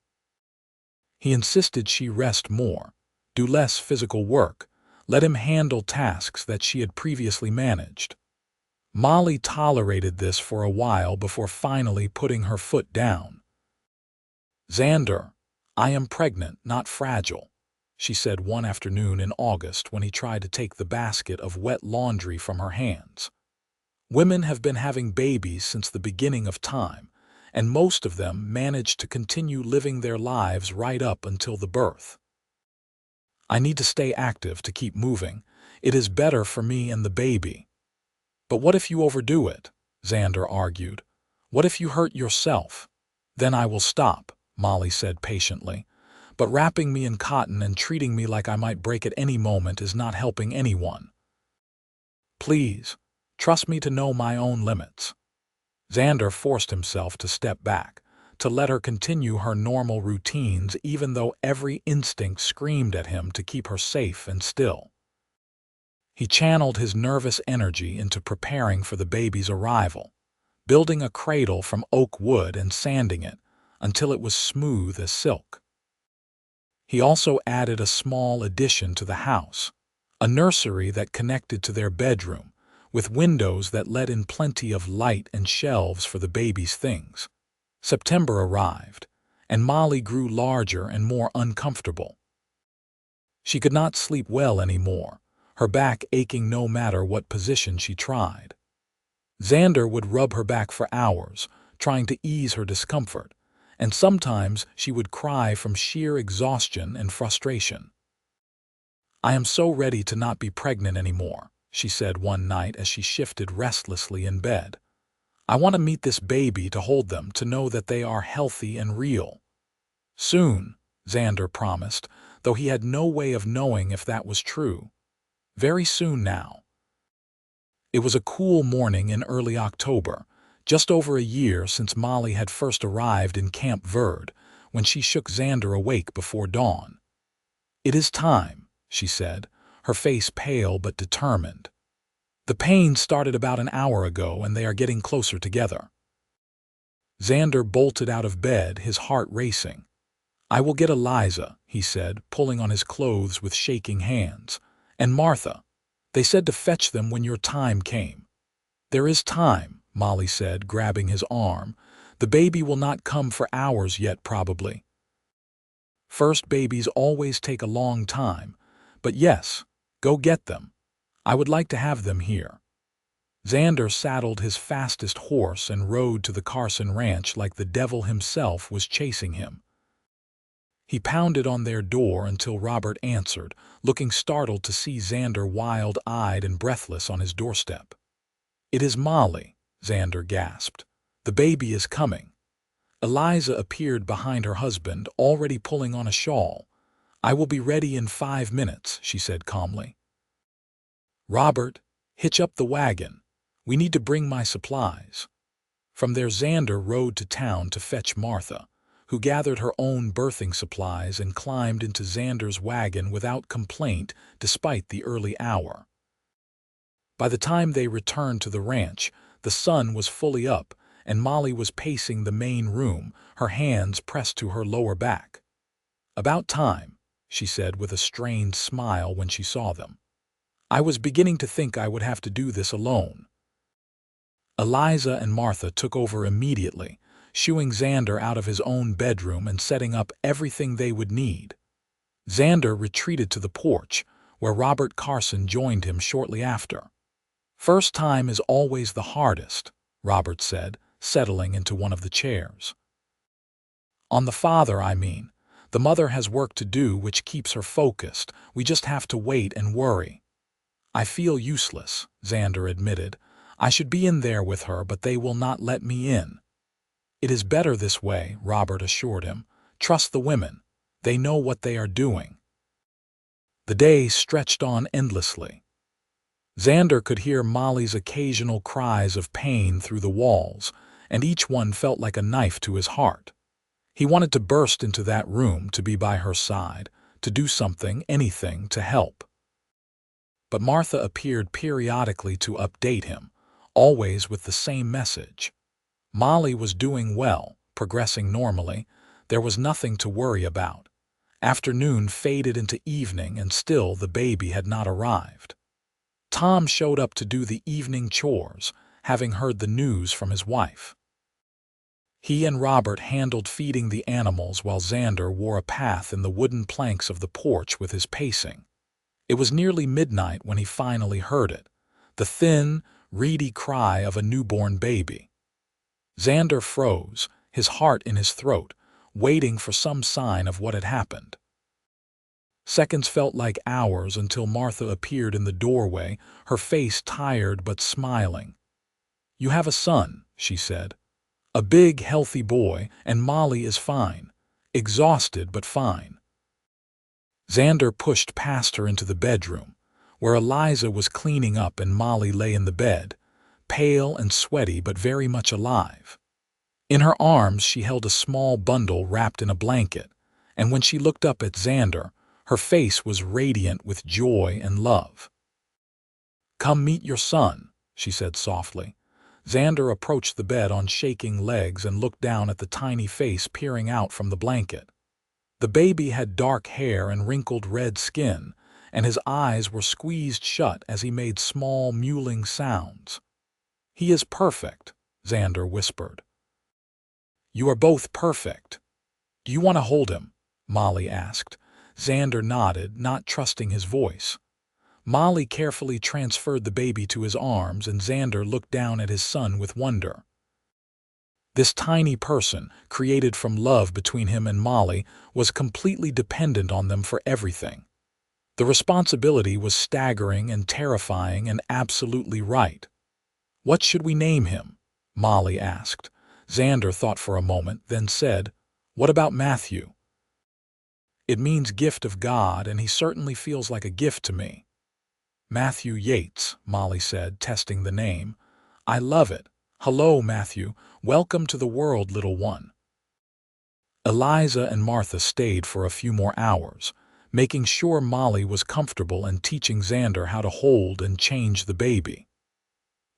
He insisted she rest more, do less physical work, let him handle tasks that she had previously managed. Molly tolerated this for a while before finally putting her foot down. Xander, I am pregnant, not fragile, she said one afternoon in August when he tried to take the basket of wet laundry from her hands. Women have been having babies since the beginning of time, and most of them manage to continue living their lives right up until the birth. I need to stay active to keep moving. It is better for me and the baby. But what if you overdo it? Xander argued. What if you hurt yourself? Then I will stop, Molly said patiently. But wrapping me in cotton and treating me like I might break at any moment is not helping anyone. Please, trust me to know my own limits. Xander forced himself to step back, to let her continue her normal routines even though every instinct screamed at him to keep her safe and still. He channeled his nervous energy into preparing for the baby's arrival, building a cradle from oak wood and sanding it until it was smooth as silk. He also added a small addition to the house, a nursery that connected to their bedroom, with windows that let in plenty of light and shelves for the baby's things. September arrived, and Molly grew larger and more uncomfortable. She could not sleep well anymore, her back aching no matter what position she tried. Xander would rub her back for hours, trying to ease her discomfort, and sometimes she would cry from sheer exhaustion and frustration. I am so ready to not be pregnant anymore, she said one night as she shifted restlessly in bed. I want to meet this baby, to hold them, to know that they are healthy and real. Soon, Xander promised, though he had no way of knowing if that was true. Very soon now. It was a cool morning in early October, just over a year since Molly had first arrived in Camp Verde, when she shook Xander awake before dawn. It is time, she said, her face pale but determined. The pain started about an hour ago and they are getting closer together. Xander bolted out of bed, his heart racing. I will get Eliza, he said, pulling on his clothes with shaking hands. And Martha. They said to fetch them when your time came. There is time, Molly said, grabbing his arm. "The baby will not come for hours yet, probably." "First babies always take a long time, but yes, go get them. I would like to have them here." Xander saddled his fastest horse and rode to the Carson ranch like the devil himself was chasing him. He pounded on their door until Robert answered, looking startled to see Xander wild-eyed and breathless on his doorstep. "It is Molly," Xander gasped. "The baby is coming." Eliza appeared behind her husband, already pulling on a shawl. "I will be ready in 5 minutes," she said calmly. "Robert, hitch up the wagon. We need to bring my supplies." From there Xander rode to town to fetch Martha, who gathered her own birthing supplies and climbed into Xander's wagon without complaint despite the early hour. By the time they returned to the ranch, the sun was fully up, and Molly was pacing the main room, her hands pressed to her lower back. "About time," she said with a strained smile when she saw them. "I was beginning to think I would have to do this alone." Eliza and Martha took over immediately, shooing Xander out of his own bedroom and setting up everything they would need. Xander retreated to the porch, where Robert Carson joined him shortly after. "First time is always the hardest," Robert said, settling into one of the chairs. "On the father, I mean. The mother has work to do which keeps her focused. We just have to wait and worry." "I feel useless," Xander admitted. "I should be in there with her, but they will not let me in." "It is better this way," Robert assured him. "Trust the women. They know what they are doing." The day stretched on endlessly. Xander could hear Molly's occasional cries of pain through the walls, and each one felt like a knife to his heart. He wanted to burst into that room, to be by her side, to do something, anything, to help. But Martha appeared periodically to update him, always with the same message. Molly was doing well, progressing normally. There was nothing to worry about. Afternoon faded into evening, and still the baby had not arrived. Tom showed up to do the evening chores, having heard the news from his wife. He and Robert handled feeding the animals while Xander wore a path in the wooden planks of the porch with his pacing. It was nearly midnight when he finally heard it, the thin, reedy cry of a newborn baby. Xander froze, his heart in his throat, waiting for some sign of what had happened. Seconds felt like hours until Martha appeared in the doorway, her face tired but smiling. "You have a son," she said. "A big, healthy boy, and Molly is fine. Exhausted, but fine." Xander pushed past her into the bedroom, where Eliza was cleaning up and Molly lay in the bed, pale and sweaty but very much alive. In her arms she held a small bundle wrapped in a blanket, and when she looked up at Xander, her face was radiant with joy and love. "Come meet your son," she said softly. Xander approached the bed on shaking legs and looked down at the tiny face peering out from the blanket. The baby had dark hair and wrinkled red skin, and his eyes were squeezed shut as he made small mewling sounds. "He is perfect," Xander whispered. "You are both perfect. Do you want to hold him?" Molly asked. Xander nodded, not trusting his voice. Molly carefully transferred the baby to his arms, and Xander looked down at his son with wonder. This tiny person, created from love between him and Molly, was completely dependent on them for everything. The responsibility was staggering and terrifying and absolutely right. "What should we name him?" Molly asked. Xander thought for a moment, then said, "What about Matthew?" "It means gift of God, and he certainly feels like a gift to me." "Matthew Yates," Molly said, testing the name. "I love it. Hello, Matthew. Welcome to the world, little one." Eliza and Martha stayed for a few more hours, making sure Molly was comfortable and teaching Xander how to hold and change the baby.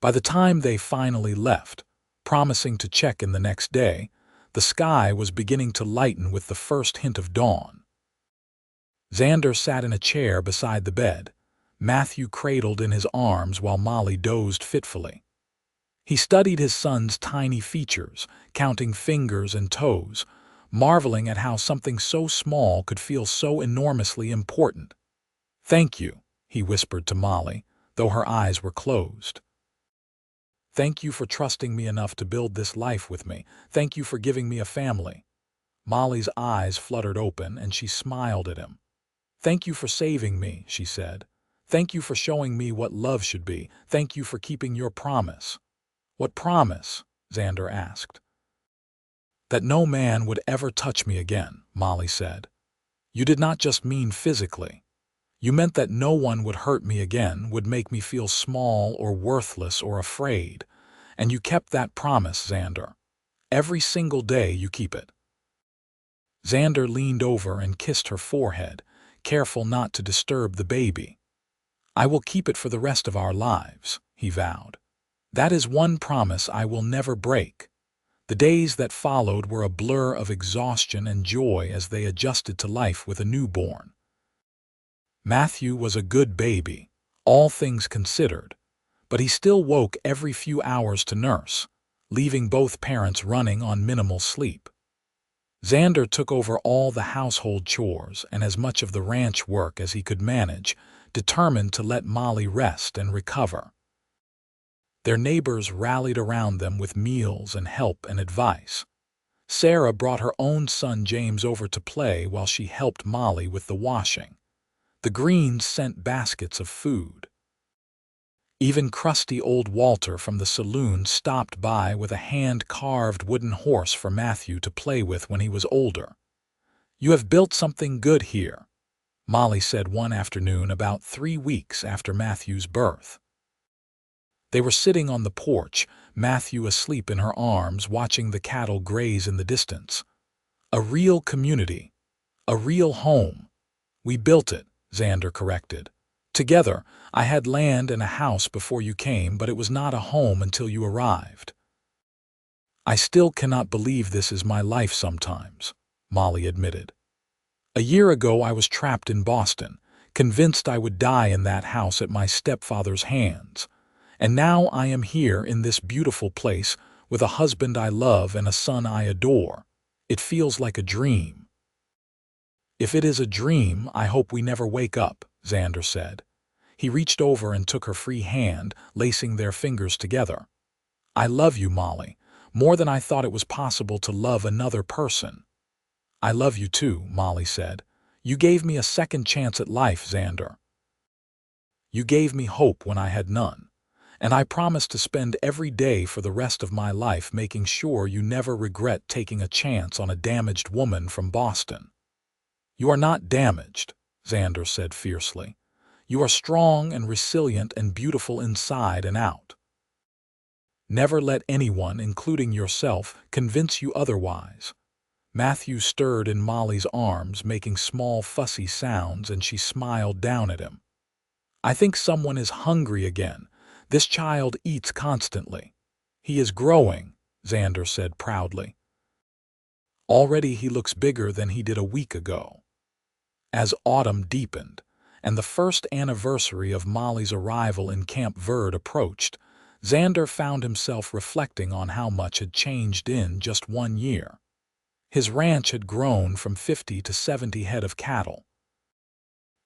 By the time they finally left, promising to check in the next day, the sky was beginning to lighten with the first hint of dawn. Xander sat in a chair beside the bed, Matthew cradled in his arms while Molly dozed fitfully. He studied his son's tiny features, counting fingers and toes, marveling at how something so small could feel so enormously important. "Thank you," he whispered to Molly, though her eyes were closed. "Thank you for trusting me enough to build this life with me. Thank you for giving me a family." Molly's eyes fluttered open, and she smiled at him. "Thank you for saving me," she said. "Thank you for showing me what love should be. Thank you for keeping your promise." "What promise?" Xander asked. "That no man would ever touch me again," Molly said. "You did not just mean physically. You meant that no one would hurt me again, would make me feel small or worthless or afraid. And you kept that promise, Xander. Every single day you keep it." Xander leaned over and kissed her forehead, careful not to disturb the baby. "I will keep it for the rest of our lives," he vowed. "That is one promise I will never break." The days that followed were a blur of exhaustion and joy as they adjusted to life with a newborn. Matthew was a good baby, all things considered, but he still woke every few hours to nurse, leaving both parents running on minimal sleep. Xander took over all the household chores and as much of the ranch work as he could manage, determined to let Molly rest and recover. Their neighbors rallied around them with meals and help and advice. Sarah brought her own son James over to play while she helped Molly with the washing. The Greens sent baskets of food. Even crusty old Walter from the saloon stopped by with a hand-carved wooden horse for Matthew to play with when he was older. "You have built something good here," Molly said one afternoon about 3 weeks after Matthew's birth. They were sitting on the porch, Matthew asleep in her arms, watching the cattle graze in the distance. "A real community. A real home. We built it," Xander corrected. "Together. I had land and a house before you came, but it was not a home until you arrived." "I still cannot believe this is my life sometimes," Molly admitted. "A year ago I was trapped in Boston, convinced I would die in that house at my stepfather's hands. And now I am here in this beautiful place with a husband I love and a son I adore. It feels like a dream." "If it is a dream, I hope we never wake up," Xander said. He reached over and took her free hand, lacing their fingers together. "I love you, Molly, more than I thought it was possible to love another person." "I love you too," Molly said. "You gave me a second chance at life, Xander. You gave me hope when I had none. And I promise to spend every day for the rest of my life making sure you never regret taking a chance on a damaged woman from Boston." "You are not damaged," Xander said fiercely. "You are strong and resilient and beautiful inside and out. Never let anyone, including yourself, convince you otherwise." Matthew stirred in Molly's arms, making small fussy sounds, and she smiled down at him. "I think someone is hungry again. This child eats constantly." "He is growing," Xander said proudly. "Already he looks bigger than he did a week ago." As autumn deepened, and the first anniversary of Molly's arrival in Camp Verde approached, Xander found himself reflecting on how much had changed in just 1 year. His ranch had grown from 50 to 70 head of cattle.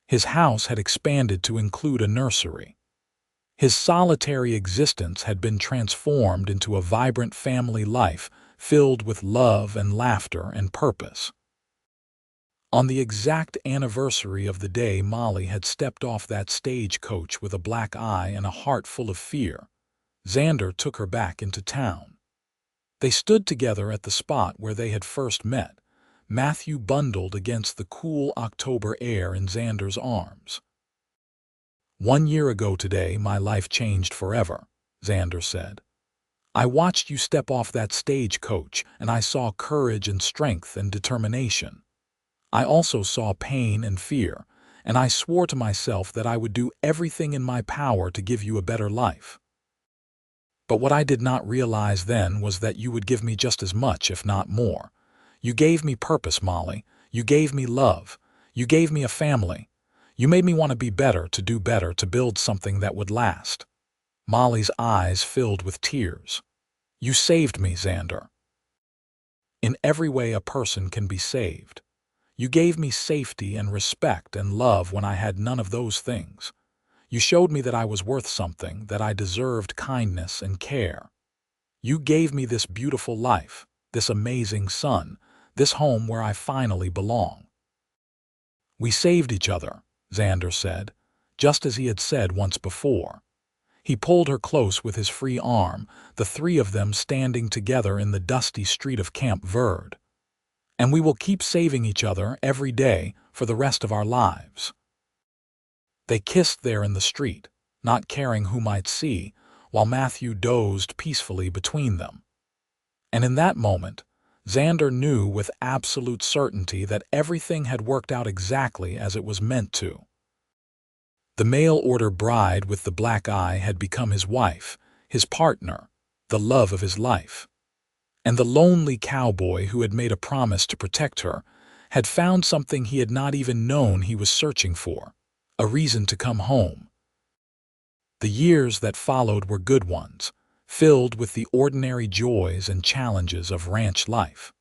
His house had expanded to include a nursery. His solitary existence had been transformed into a vibrant family life filled with love and laughter and purpose. On the exact anniversary of the day Molly had stepped off that stagecoach with a black eye and a heart full of fear, Xander took her back into town. They stood together at the spot where they had first met, Matthew bundled against the cool October air in Xander's arms. "1 year ago today, my life changed forever," Xander said. "I watched you step off that stagecoach, and I saw courage and strength and determination. I also saw pain and fear, and I swore to myself that I would do everything in my power to give you a better life. But what I did not realize then was that you would give me just as much, if not more. You gave me purpose, Molly. You gave me love. You gave me a family. You made me want to be better, to do better, to build something that would last." Molly's eyes filled with tears. "You saved me, Xander. In every way a person can be saved. You gave me safety and respect and love when I had none of those things. You showed me that I was worth something, that I deserved kindness and care. You gave me this beautiful life, this amazing son, this home where I finally belong." "We saved each other," Xander said, just as he had said once before. He pulled her close with his free arm, the three of them standing together in the dusty street of Camp Verde. "And we will keep saving each other every day for the rest of our lives." They kissed there in the street, not caring who might see, while Matthew dozed peacefully between them. And in that moment, Xander knew with absolute certainty that everything had worked out exactly as it was meant to. The mail-order bride with the black eye had become his wife, his partner, the love of his life. And the lonely cowboy who had made a promise to protect her had found something he had not even known he was searching for, a reason to come home. The years that followed were good ones, filled with the ordinary joys and challenges of ranch life.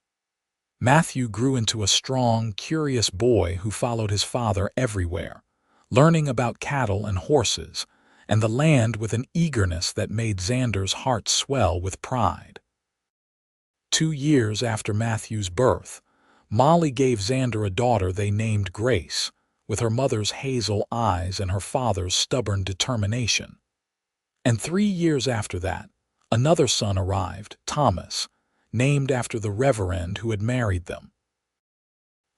Matthew grew into a strong, curious boy who followed his father everywhere, learning about cattle and horses, and the land with an eagerness that made Xander's heart swell with pride. 2 years after Matthew's birth, Molly gave Xander a daughter they named Grace, with her mother's hazel eyes and her father's stubborn determination. And 3 years after that, another son arrived, Thomas, named after the reverend who had married them.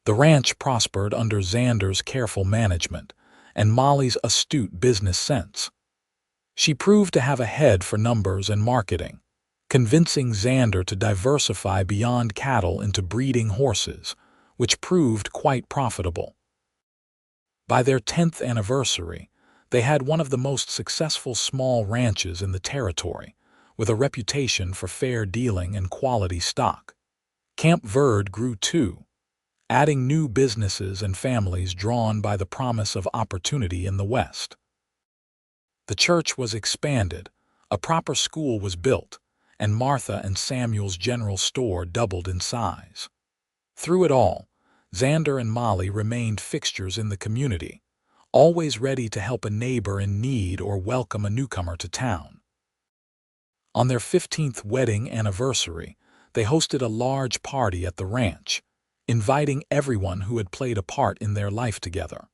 The ranch prospered under Xander's careful management and Molly's astute business sense. She proved to have a head for numbers and marketing, convincing Xander to diversify beyond cattle into breeding horses, which proved quite profitable. By their 10th anniversary, they had one of the most successful small ranches in the territory, with a reputation for fair dealing and quality stock. Camp Verde grew too, adding new businesses and families drawn by the promise of opportunity in the West. The church was expanded, a proper school was built, and Martha and Samuel's general store doubled in size. Through it all, Xander and Molly remained fixtures in the community, always ready to help a neighbor in need or welcome a newcomer to town. On their 15th wedding anniversary, they hosted a large party at the ranch, inviting everyone who had played a part in their life together.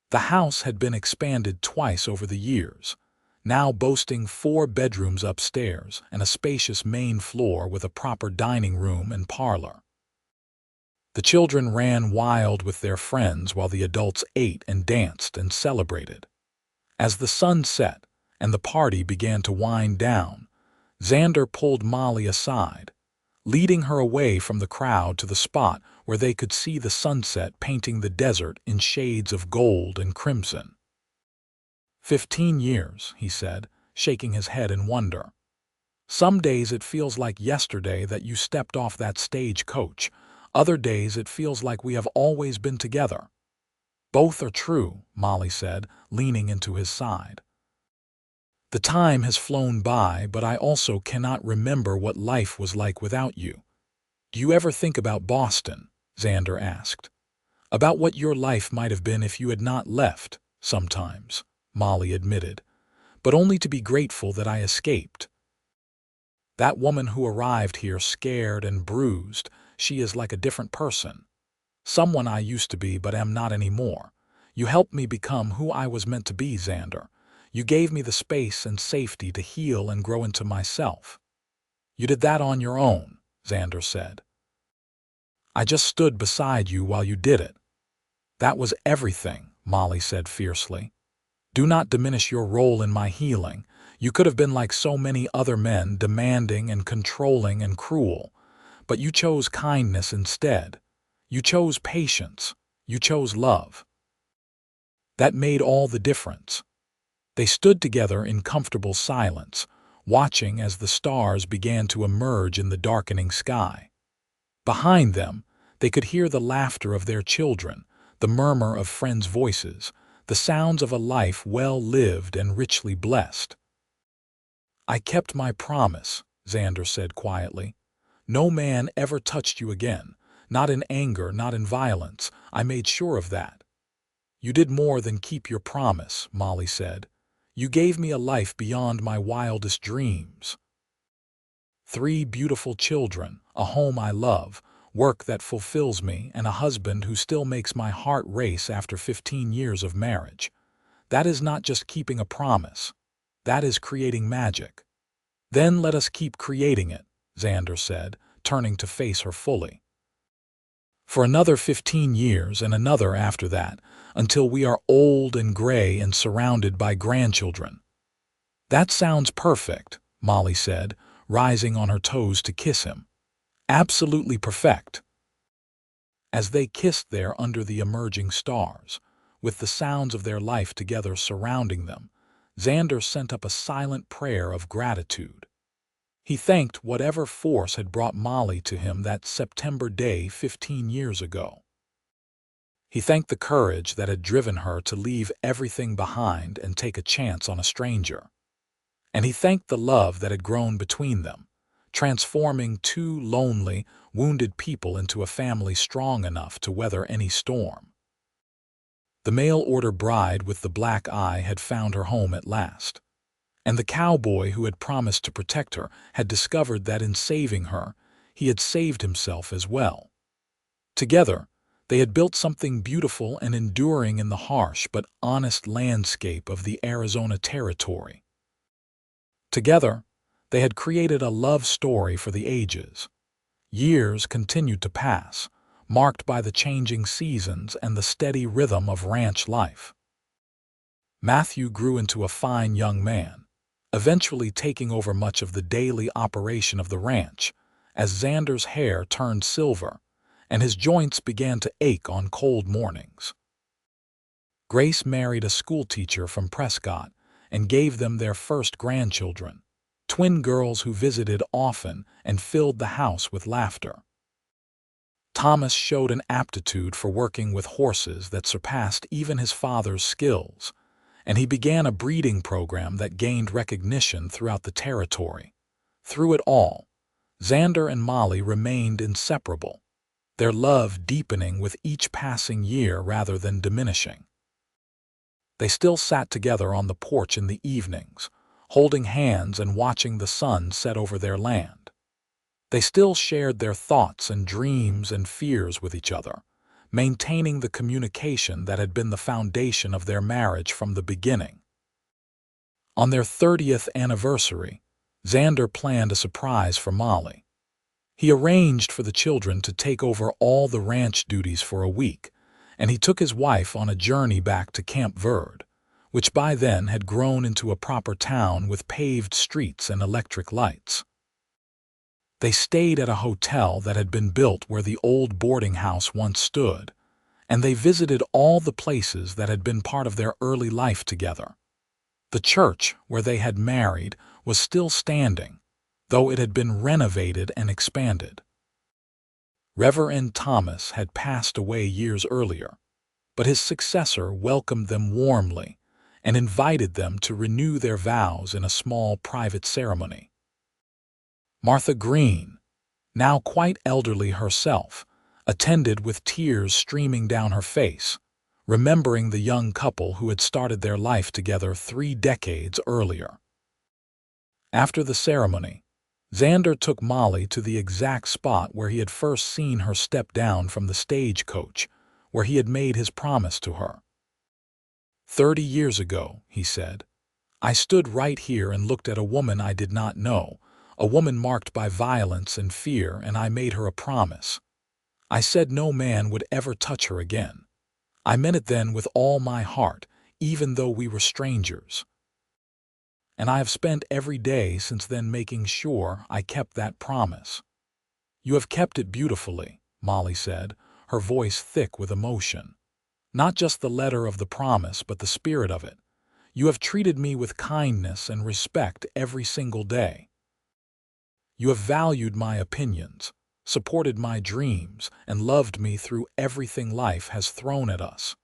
The house had been expanded twice over the years, now boasting 4 bedrooms upstairs and a spacious main floor with a proper dining room and parlor. The children ran wild with their friends while the adults ate and danced and celebrated. As the sun set and the party began to wind down, Xander pulled Molly aside, leading her away from the crowd to the spot where they could see the sunset painting the desert in shades of gold and crimson. 15 years, he said, shaking his head in wonder. Some days it feels like yesterday that you stepped off that stagecoach. Other days it feels like we have always been together. Both are true, Molly said, leaning into his side. The time has flown by, but I also cannot remember what life was like without you. Do you ever think about Boston? Xander asked. About what your life might have been if you had not left, sometimes, Molly admitted, but only to be grateful that I escaped. That woman who arrived here scared and bruised, she is like a different person. Someone I used to be but am not anymore. You helped me become who I was meant to be, Xander. You gave me the space and safety to heal and grow into myself. You did that on your own, Xander said. I just stood beside you while you did it. That was everything, Molly said fiercely. Do not diminish your role in my healing. You could have been like so many other men, demanding and controlling and cruel. But you chose kindness instead. You chose patience. You chose love. That made all the difference. They stood together in comfortable silence, watching as the stars began to emerge in the darkening sky. Behind them, they could hear the laughter of their children, the murmur of friends' voices, the sounds of a life well lived and richly blessed. I kept my promise, Xander said quietly. No man ever touched you again. Not in anger, not in violence. I made sure of that. You did more than keep your promise, Molly said. You gave me a life beyond my wildest dreams. 3 beautiful children, a home I love, work that fulfills me, and a husband who still makes my heart race after 15 years of marriage. That is not just keeping a promise. That is creating magic. Then let us keep creating it, Xander said, turning to face her fully. For another 15 years and another after that, until we are old and gray and surrounded by grandchildren. That sounds perfect, Molly said, rising on her toes to kiss him. Absolutely perfect. As they kissed there under the emerging stars, with the sounds of their life together surrounding them, Xander sent up a silent prayer of gratitude. He thanked whatever force had brought Molly to him that September day 15 years ago. He thanked the courage that had driven her to leave everything behind and take a chance on a stranger. And he thanked the love that had grown between them, transforming 2 lonely, wounded people into a family strong enough to weather any storm. The mail-order bride with the black eye had found her home at last, and the cowboy who had promised to protect her had discovered that in saving her, he had saved himself as well. Together, they had built something beautiful and enduring in the harsh but honest landscape of the Arizona Territory. Together, they had created a love story for the ages. Years continued to pass, marked by the changing seasons and the steady rhythm of ranch life. Matthew grew into a fine young man, eventually taking over much of the daily operation of the ranch, as Xander's hair turned silver and his joints began to ache on cold mornings. Grace married a schoolteacher from Prescott and gave them their first grandchildren, twin girls who visited often and filled the house with laughter. Thomas showed an aptitude for working with horses that surpassed even his father's skills, and he began a breeding program that gained recognition throughout the territory. Through it all, Xander and Molly remained inseparable, their love deepening with each passing year rather than diminishing. They still sat together on the porch in the evenings, holding hands and watching the sun set over their land. They still shared their thoughts and dreams and fears with each other, maintaining the communication that had been the foundation of their marriage from the beginning. On their 30th anniversary, Xander planned a surprise for Molly. He arranged for the children to take over all the ranch duties for a week, and he took his wife on a journey back to Camp Verde, which by then had grown into a proper town with paved streets and electric lights. They stayed at a hotel that had been built where the old boarding house once stood, and they visited all the places that had been part of their early life together. The church where they had married was still standing, though it had been renovated and expanded. Reverend Thomas had passed away years earlier, but his successor welcomed them warmly and invited them to renew their vows in a small private ceremony. Martha Green, now quite elderly herself, attended with tears streaming down her face, remembering the young couple who had started their life together 3 decades earlier. After the ceremony, Xander took Molly to the exact spot where he had first seen her step down from the stagecoach, where he had made his promise to her. 30 years ago, he said, I stood right here and looked at a woman I did not know, a woman marked by violence and fear, and I made her a promise. I said no man would ever touch her again. I meant it then with all my heart, even though we were strangers. And I have spent every day since then making sure I kept that promise. You have kept it beautifully, Molly said, her voice thick with emotion. Not just the letter of the promise, but the spirit of it. You have treated me with kindness and respect every single day. You have valued my opinions, supported my dreams, and loved me through everything life has thrown at us.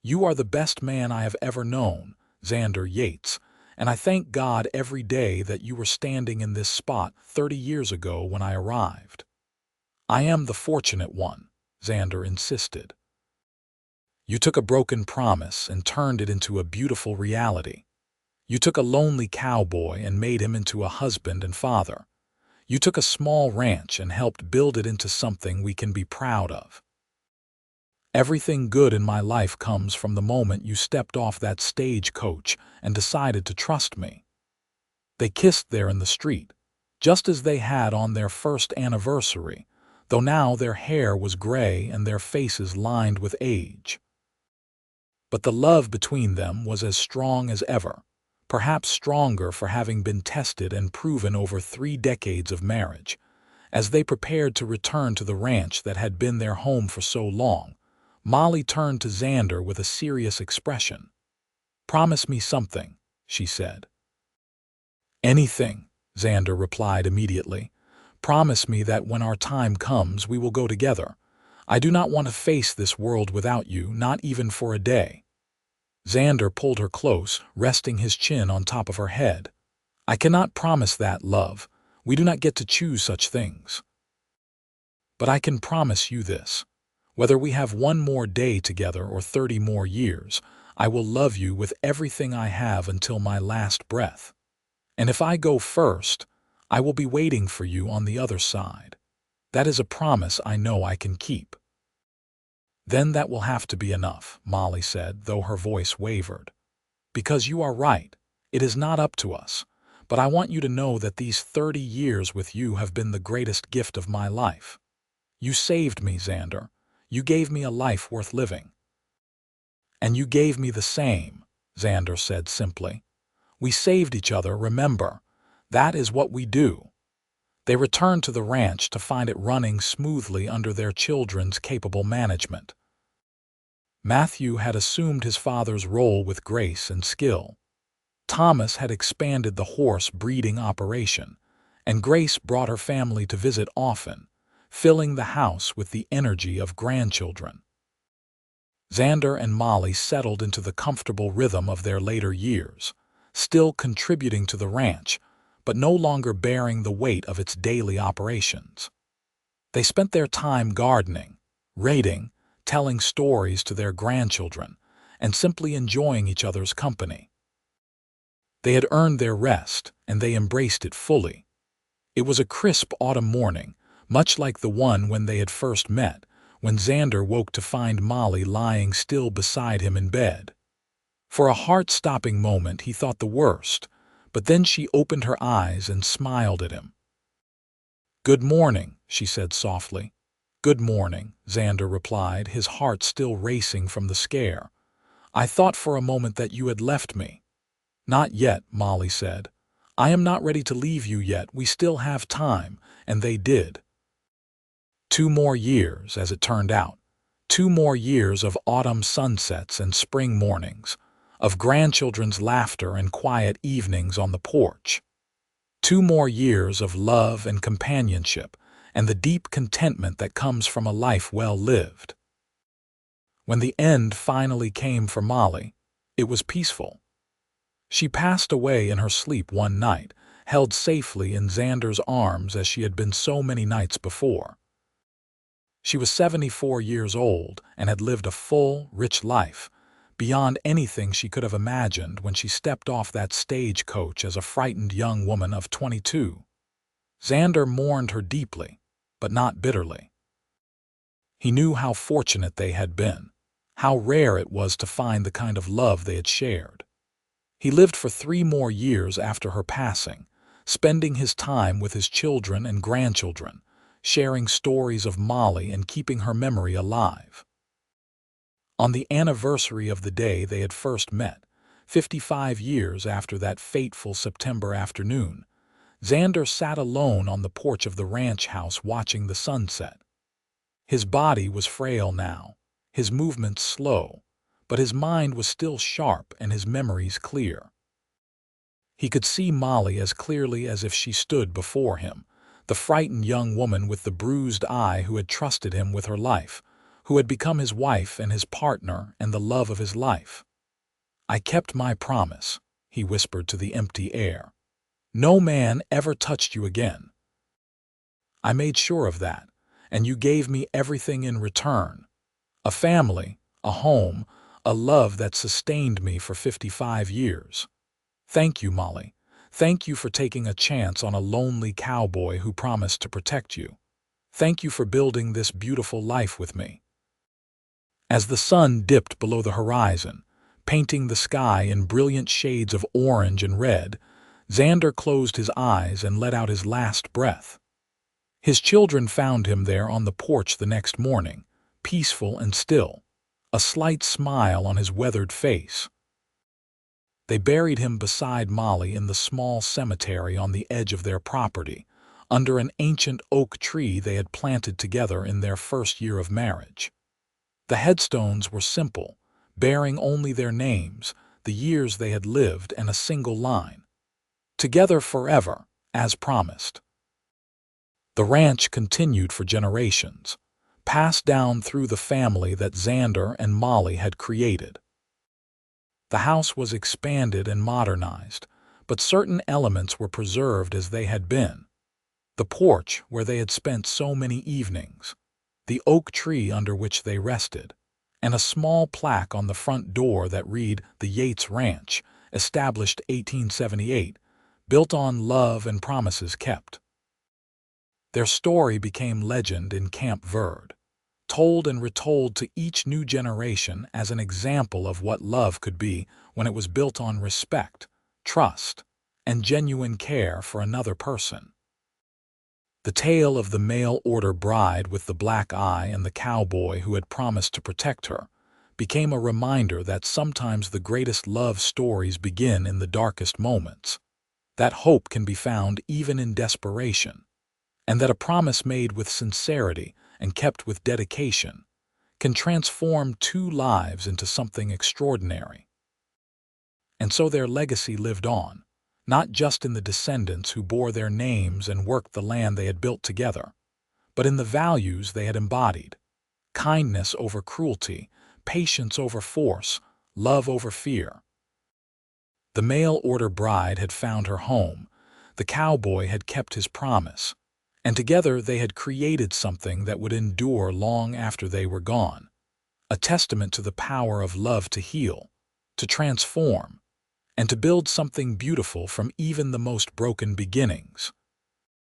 You are the best man I have ever known, Xander Yates, and I thank God every day that you were standing in this spot 30 years ago when I arrived." "I am the fortunate one," Xander insisted. "You took a broken promise and turned it into a beautiful reality. You took a lonely cowboy and made him into a husband and father. You took a small ranch and helped build it into something we can be proud of. Everything good in my life comes from the moment you stepped off that stagecoach and decided to trust me." They kissed there in the street, just as they had on their first anniversary, though now their hair was gray and their faces lined with age. But the love between them was as strong as ever, perhaps stronger for having been tested and proven over 3 decades of marriage. As they prepared to return to the ranch that had been their home for so long, Molly turned to Xander with a serious expression. "Promise me something," she said. "Anything," Xander replied immediately. "Promise me that when our time comes we will go together. I do not want to face this world without you, not even for a day." Xander pulled her close, resting his chin on top of her head. "I cannot promise that, love. We do not get to choose such things. But I can promise you this. Whether we have 1 more day together or 30 more years, I will love you with everything I have until my last breath. And if I go first, I will be waiting for you on the other side. That is a promise I know I can keep." "Then that will have to be enough," Molly said, though her voice wavered. "Because you are right, it is not up to us. But I want you to know that these 30 years with you have been the greatest gift of my life. You saved me, Xander. You gave me a life worth living." "And you gave me the same," Xander said simply. "We saved each other, remember. That is what we do." They returned to the ranch to find it running smoothly under their children's capable management. Matthew had assumed his father's role with grace and skill. Thomas had expanded the horse breeding operation, and Grace brought her family to visit often, filling the house with the energy of grandchildren. Xander and Molly settled into the comfortable rhythm of their later years, still contributing to the ranch, but no longer bearing the weight of its daily operations. They spent their time gardening, reading, telling stories to their grandchildren, and simply enjoying each other's company. They had earned their rest, and they embraced it fully. It was a crisp autumn morning, much like the one when they had first met, when Xander woke to find Molly lying still beside him in bed. For a heart-stopping moment he thought the worst, but then she opened her eyes and smiled at him. "Good morning," she said softly. "Good morning," Xander replied, his heart still racing from the scare. "I thought for a moment that you had left me." "Not yet," Molly said. "I am not ready to leave you yet. We still have time," and they did. 2 more years, as it turned out. 2 more years of autumn sunsets and spring mornings, of grandchildren's laughter and quiet evenings on the porch. 2 more years of love and companionship, and the deep contentment that comes from a life well lived. When the end finally came for Molly, it was peaceful. She passed away in her sleep one night, held safely in Xander's arms as she had been so many nights before. She was 74 years old and had lived a full, rich life, beyond anything she could have imagined when she stepped off that stagecoach as a frightened young woman of 22. Xander mourned her deeply, but not bitterly. He knew how fortunate they had been, how rare it was to find the kind of love they had shared. He lived for 3 more years after her passing, spending his time with his children and grandchildren, sharing stories of Molly and keeping her memory alive. On the anniversary of the day they had first met, 55 years after that fateful September afternoon, Xander sat alone on the porch of the ranch house watching the sunset. His body was frail now, his movements slow, but his mind was still sharp and his memories clear. He could see Molly as clearly as if she stood before him, the frightened young woman with the bruised eye who had trusted him with her life, who had become his wife and his partner and the love of his life. "I kept my promise," he whispered to the empty air. "No man ever touched you again. I made sure of that, and you gave me everything in return. A family, a home, a love that sustained me for 55 years. Thank you, Molly. Thank you for taking a chance on a lonely cowboy who promised to protect you. Thank you for building this beautiful life with me." As the sun dipped below the horizon, painting the sky in brilliant shades of orange and red, Xander closed his eyes and let out his last breath. His children found him there on the porch the next morning, peaceful and still, a slight smile on his weathered face. They buried him beside Molly in the small cemetery on the edge of their property, under an ancient oak tree they had planted together in their first year of marriage. The headstones were simple, bearing only their names, the years they had lived, and a single line: "Together forever, as promised." The ranch continued for generations, passed down through the family that Xander and Molly had created. The house was expanded and modernized, but certain elements were preserved as they had been. The porch where they had spent so many evenings, the oak tree under which they rested, and a small plaque on the front door that read "The Yates Ranch, established 1878, built on love and promises kept." Their story became legend in Camp Verde, told and retold to each new generation as an example of what love could be when it was built on respect, trust, and genuine care for another person. The tale of the mail-order bride with the black eye and the cowboy who had promised to protect her became a reminder that sometimes the greatest love stories begin in the darkest moments, that hope can be found even in desperation, and that a promise made with sincerity and kept with dedication can transform two lives into something extraordinary. And so their legacy lived on, not just in the descendants who bore their names and worked the land they had built together, but in the values they had embodied: kindness over cruelty, patience over force, love over fear. The mail-order bride had found her home, the cowboy had kept his promise, and together they had created something that would endure long after they were gone, a testament to the power of love to heal, to transform, and to build something beautiful from even the most broken beginnings.